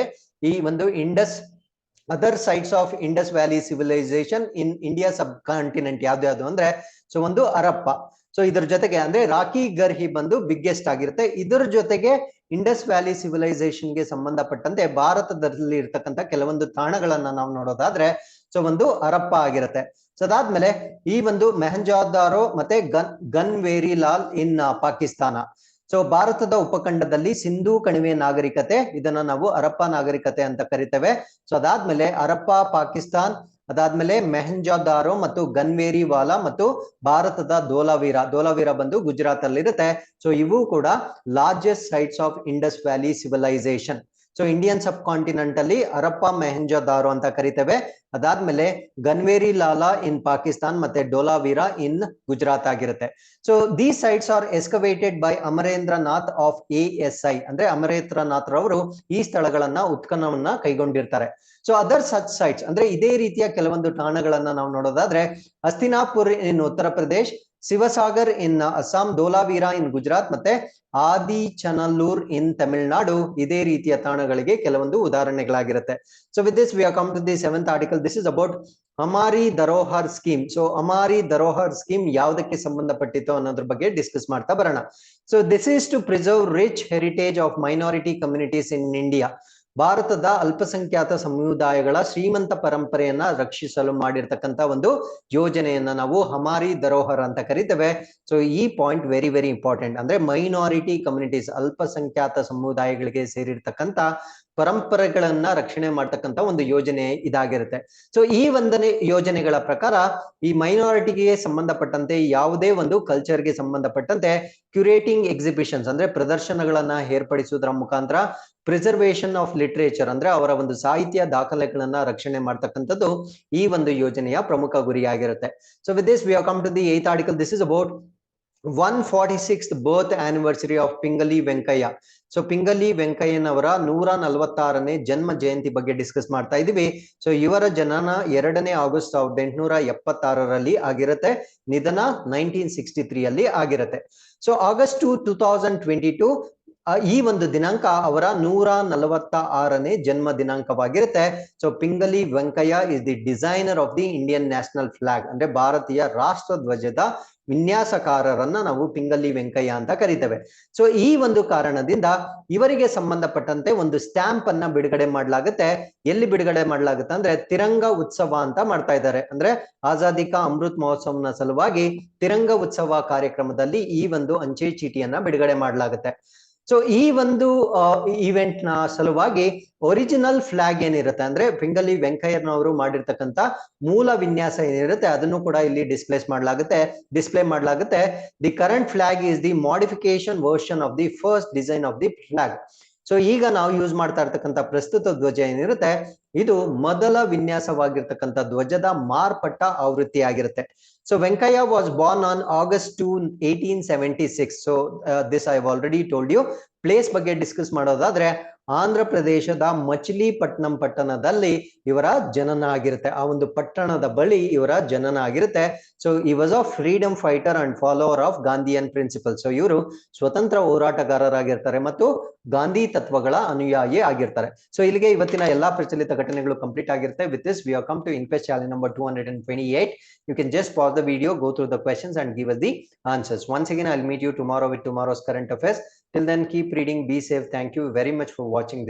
ಈ ಒಂದು other sites of Indus valley civilisation in India sub continent ಯಾವ್ದ್ಯಾವ್ದು ಅಂದ್ರೆ ಸೊ ಒಂದು ಹರಪ್ಪ. ಸೊ ಇದ್ರ ಜೊತೆಗೆ ಅಂದ್ರೆ ರಾಖಿ ಗರ್ಹಿ ಬಂದು ಬಿಗ್ಗೆಸ್ಟ್ ಆಗಿರುತ್ತೆ. ಇದರ ಜೊತೆಗೆ ಇಂಡಸ್ ವ್ಯಾಲಿ ಸಿವಿಲೈಸೇಷನ್ ಗೆ ಸಂಬಂಧಪಟ್ಟಂತೆ ಭಾರತದಲ್ಲಿ ಇರ್ತಕ್ಕಂಥ ಕೆಲವೊಂದು ತಾಣಗಳನ್ನ ನಾವು ನೋಡೋದಾದ್ರೆ ಸೊ ಒಂದು ಹರಪ್ಪ ಆಗಿರುತ್ತೆ. ಸೊ ಅದಾದ್ಮೇಲೆ ಈ ಒಂದು ಮೆಹಂಜೋದಾರೋ ಮತ್ತೆ ಗನ್ವೇರಿ ಲಾಲ್ ಇನ್ ಪಾಕಿಸ್ತಾನ. ಸೊ ಭಾರತದ ಉಪಖಂಡದಲ್ಲಿ ಸಿಂಧೂ ಕಣಿವೆ ನಾಗರಿಕತೆ, ಇದನ್ನ ನಾವು ಹರಪ್ಪ ನಾಗರಿಕತೆ ಅಂತ ಕರಿತೇವೆ. ಸೊ ಅದಾದ್ಮೇಲೆ ಹರಪ್ಪ ಪಾಕಿಸ್ತಾನ್, ಅದಾದ್ಮೇಲೆ ಮೆಹಂಜೋದಾರೋ ಮತ್ತು ಗನ್ವೇರಿ ವಾಲಾ ಮತ್ತು ಭಾರತದ ಧೋಲಾವೀರ ಬಂದು ಗುಜರಾತ್ ಅಲ್ಲಿ ಇರುತ್ತೆ. ಸೊ ಇವು ಕೂಡ largest sites of Indus valley civilisation. So Indian sub continent ಅಲ್ಲಿ ಹರಪ್ಪ ಮೆಹಂಜೋದಾರೋ ಅಂತ ಕರಿತೇವೆ. ಅದಾದ್ಮೇಲೆ ಗನ್ವೇರಿ ಲಾಲಾ ಇನ್ ಪಾಕಿಸ್ತಾನ್ ಮತ್ತೆ ಡೋಲಾವೀರಾ ಇನ್ ಗುಜರಾತ್ ಆಗಿರುತ್ತೆ. So these sites are excavated by Amarendranath of ASI, ಅಂದ್ರೆ ಅಮರೇಂದ್ರನಾಥ್ ರವರು ಈ ಸ್ಥಳಗಳನ್ನ ಉತ್ಖನನವನ್ನ ಕೈಗೊಂಡಿರ್ತಾರೆ. ಸೊ ಅದರ್ ಸಚ್ ಸೈಟ್ಸ್ ಅಂದ್ರೆ ಇದೇ ರೀತಿಯ ಕೆಲವೊಂದು ತಾಣಗಳನ್ನ ನಾವು ನೋಡೋದಾದ್ರೆ ಹಸ್ತಿನಾಪುರ್ ಇನ್ ಉತ್ತರ ಪ್ರದೇಶ್, ಶಿವಸಾಗರ್ ಇನ್ ಅಸ್ಸಾಂ, ಧೋಲಾವೀರಾ ಇನ್ ಗುಜರಾತ್ ಮತ್ತೆ ಆದಿಚನಲ್ಲೂರ್ ಇನ್ ತಮಿಳುನಾಡು ಇದೇ ರೀತಿಯ ತಾಣಗಳಿಗೆ ಕೆಲವೊಂದು ಉದಾಹರಣೆಗಳಾಗಿರುತ್ತೆ. So with this we have come to the 7th article. This is about Hamari Dharohar scheme. So Hamari Dharohar scheme ಯಾವುದಕ್ಕೆ ಸಂಬಂಧಪಟ್ಟಿತ್ತು ಅನ್ನೋದ್ರ ಬಗ್ಗೆ ಡಿಸ್ಕಸ್ ಮಾಡ್ತಾ ಬರೋಣ. So this is to preserve rich heritage of minority communities in India. ಭಾರತದ ಅಲ್ಪಸಂಖ್ಯಾತ ಸಮುದಾಯಗಳ ಶ್ರೀಮಂತ ಪರಂಪರೆಯನ್ನ ರಕ್ಷಿಸಲು ಮಾಡಿರ್ತಕ್ಕಂಥ ಒಂದು ಯೋಜನೆಯನ್ನ ನಾವು ಹಮಾರಿ ಧರೋಹರ್ ಅಂತ ಕರಿತೇವೆ. ಸೊ ಈ ಪಾಯಿಂಟ್ ವೆರಿ ವೆರಿ ಇಂಪಾರ್ಟೆಂಟ್. ಅಂದ್ರೆ ಮೈನಾರಿಟಿ ಕಮ್ಯುನಿಟೀಸ್, ಅಲ್ಪಸಂಖ್ಯಾತ ಸಮುದಾಯಗಳಿಗೆ ಸೇರಿರ್ತಕ್ಕಂಥ ಪರಂಪರೆಗಳನ್ನ ರಕ್ಷಣೆ ಮಾಡ್ತಕ್ಕಂಥ ಒಂದು ಯೋಜನೆ ಇದಾಗಿರುತ್ತೆ. ಸೊ ಈ ಒಂದನೇ ಯೋಜನೆಗಳ ಪ್ರಕಾರ ಈ ಮೈನಾರಿಟಿಗೆ ಸಂಬಂಧಪಟ್ಟಂತೆ ಯಾವುದೇ ಒಂದು ಕಲ್ಚರ್ಗೆ ಸಂಬಂಧಪಟ್ಟಂತೆ ಕ್ಯೂರೇಟಿಂಗ್ ಎಕ್ಸಿಬಿಷನ್ಸ್ ಅಂದ್ರೆ ಪ್ರದರ್ಶನಗಳನ್ನ ಏರ್ಪಡಿಸುವುದರ ಮುಖಾಂತರ ಪ್ರಿಸರ್ವೇಷನ್ ಆಫ್ ಲಿಟರೇಚರ್ ಅಂದ್ರೆ ಅವರ ಒಂದು ಸಾಹಿತ್ಯ ದಾಖಲೆಗಳನ್ನ ರಕ್ಷಣೆ ಮಾಡ್ತಕ್ಕಂಥದ್ದು ಈ ಒಂದು ಯೋಜನೆಯ ಪ್ರಮುಖ ಗುರಿಯಾಗಿರುತ್ತೆ. So with this we have come to the 8th article. This is about 146th birth anniversary of Pingali Venkayya. So Pingali ವೆಂಕಯ್ಯನವರ 146ನೇ ಜನ್ಮ ಜಯಂತಿ ಬಗ್ಗೆ ಡಿಸ್ಕಸ್ ಮಾಡ್ತಾ ಇದೀವಿ. ಸೊ ಇವರ ಜನನ 2ನೇ ಆಗಸ್ಟ್ 1876ರಲ್ಲಿ ಆಗಿರುತ್ತೆ. ನಿಧನ 1963 ಅಲ್ಲಿ ಆಗಿರುತ್ತೆ. ಸೊ August 2, 2022 ಈ ಒಂದು ದಿನಾಂಕ ಅವರ 146ನೇ ಜನ್ಮ ದಿನಾಂಕವಾಗಿರುತ್ತೆ. So Pingali Venkayya is the designer of the Indian national flag, ಅಂದ್ರೆ ಭಾರತೀಯ ರಾಷ್ಟ್ರ ಧ್ವಜದ ವಿನ್ಯಾಸಕಾರರನ್ನ ನಾವು ಪಿಂಗಲಿ ವೆಂಕಯ್ಯ ಅಂತ ಕರಿತೇವೆ. ಸೊ ಈ ಒಂದು ಕಾರಣದಿಂದ ಇವರಿಗೆ ಸಂಬಂಧಪಟ್ಟಂತೆ ಒಂದು ಸ್ಟ್ಯಾಂಪ್ ಅನ್ನ ಬಿಡುಗಡೆ ಮಾಡಲಾಗುತ್ತೆ. ಎಲ್ಲಿ ಬಿಡುಗಡೆ ಮಾಡಲಾಗುತ್ತೆ ಅಂದ್ರೆ ತಿರಂಗ ಉತ್ಸವ ಅಂತ ಮಾಡ್ತಾ ಇದ್ದಾರೆ. ಅಂದ್ರೆ ಆಜಾದಿ ಕಾ ಅಮೃತ್ ಮಹೋತ್ಸವನ ಸಲುವಾಗಿ ತಿರಂಗ ಉತ್ಸವ ಕಾರ್ಯಕ್ರಮದಲ್ಲಿ ಈ ಒಂದು ಅಂಚೆ ಚೀಟಿಯನ್ನ ಬಿಡುಗಡೆ ಮಾಡಲಾಗುತ್ತೆ. ಸೊ ಈ ಒಂದು ಇವೆಂಟ್ ನ ಸಲುವಾಗಿ ಒರಿಜಿನಲ್ ಫ್ಲಾಗ್ ಏನಿರುತ್ತೆ, ಅಂದ್ರೆ ಪಿಂಗಲಿ ವೆಂಕಯ್ಯನವರು ಮಾಡಿರ್ತಕ್ಕಂಥ ಮೂಲ ವಿನ್ಯಾಸ ಏನಿರುತ್ತೆ ಅದನ್ನು ಕೂಡ ಇಲ್ಲಿ ಡಿಸ್ಪ್ಲೇ ಮಾಡಲಾಗುತ್ತೆ. The current flag is the modification version of the first design of the flag. So ಈಗ ನಾವು ಯೂಸ್ ಮಾಡ್ತಾ ಇರ್ತಕ್ಕಂಥ ಪ್ರಸ್ತುತ ಧ್ವಜ ಏನಿರುತ್ತೆ ಇದು ಮೊದಲ ವಿನ್ಯಾಸವಾಗಿರ್ತಕ್ಕಂಥ ಧ್ವಜದ ಮಾರ್ಪಟ್ಟ ಆವೃತ್ತಿ ಆಗಿರುತ್ತೆ. So Venkaya was born on August 2, 1876. So this I have already told you. Place ಬಗ್ಗೆ ಡಿಸ್ಕಸ್ ಮಾಡೋದಾದ್ರೆ ಆಂಧ್ರ ಪ್ರದೇಶದ ಮಚಿಲಿಪಟ್ನಂ ಪಟ್ಟಣದಲ್ಲಿ ಇವರ ಜನನ ಆಗಿರುತ್ತೆ. ಆ ಒಂದು ಪಟ್ಟಣದ ಬಳಿ ಇವರ ಜನನ ಆಗಿರುತ್ತೆ. ಸೊ ಈ was a freedom fighter and follower of Gandhian principle. So ಇವರು ಸ್ವತಂತ್ರ ಹೋರಾಟಗಾರರಾಗಿರ್ತಾರೆ ಮತ್ತು ಗಾಂಧಿ ತತ್ವಗಳ ಅನುಯಾಯಿ ಆಗಿರ್ತಾರೆ. ಸೊ ಇಲ್ಲಿಗೆ ಇವತ್ತಿನ ಎಲ್ಲಾ ಪ್ರಚಲಿತ ಘಟನೆಗಳು ಕಂಪ್ಲೀಟ್ ಆಗಿರುತ್ತೆ. With this we have come to inquest challenge number 228. You can just pause the video, go through the questions and give us the answers. Once again, I'll meet you tomorrow with tomorrow's current affairs. Till then, keep reading, be safe. Thank you very much for watching this.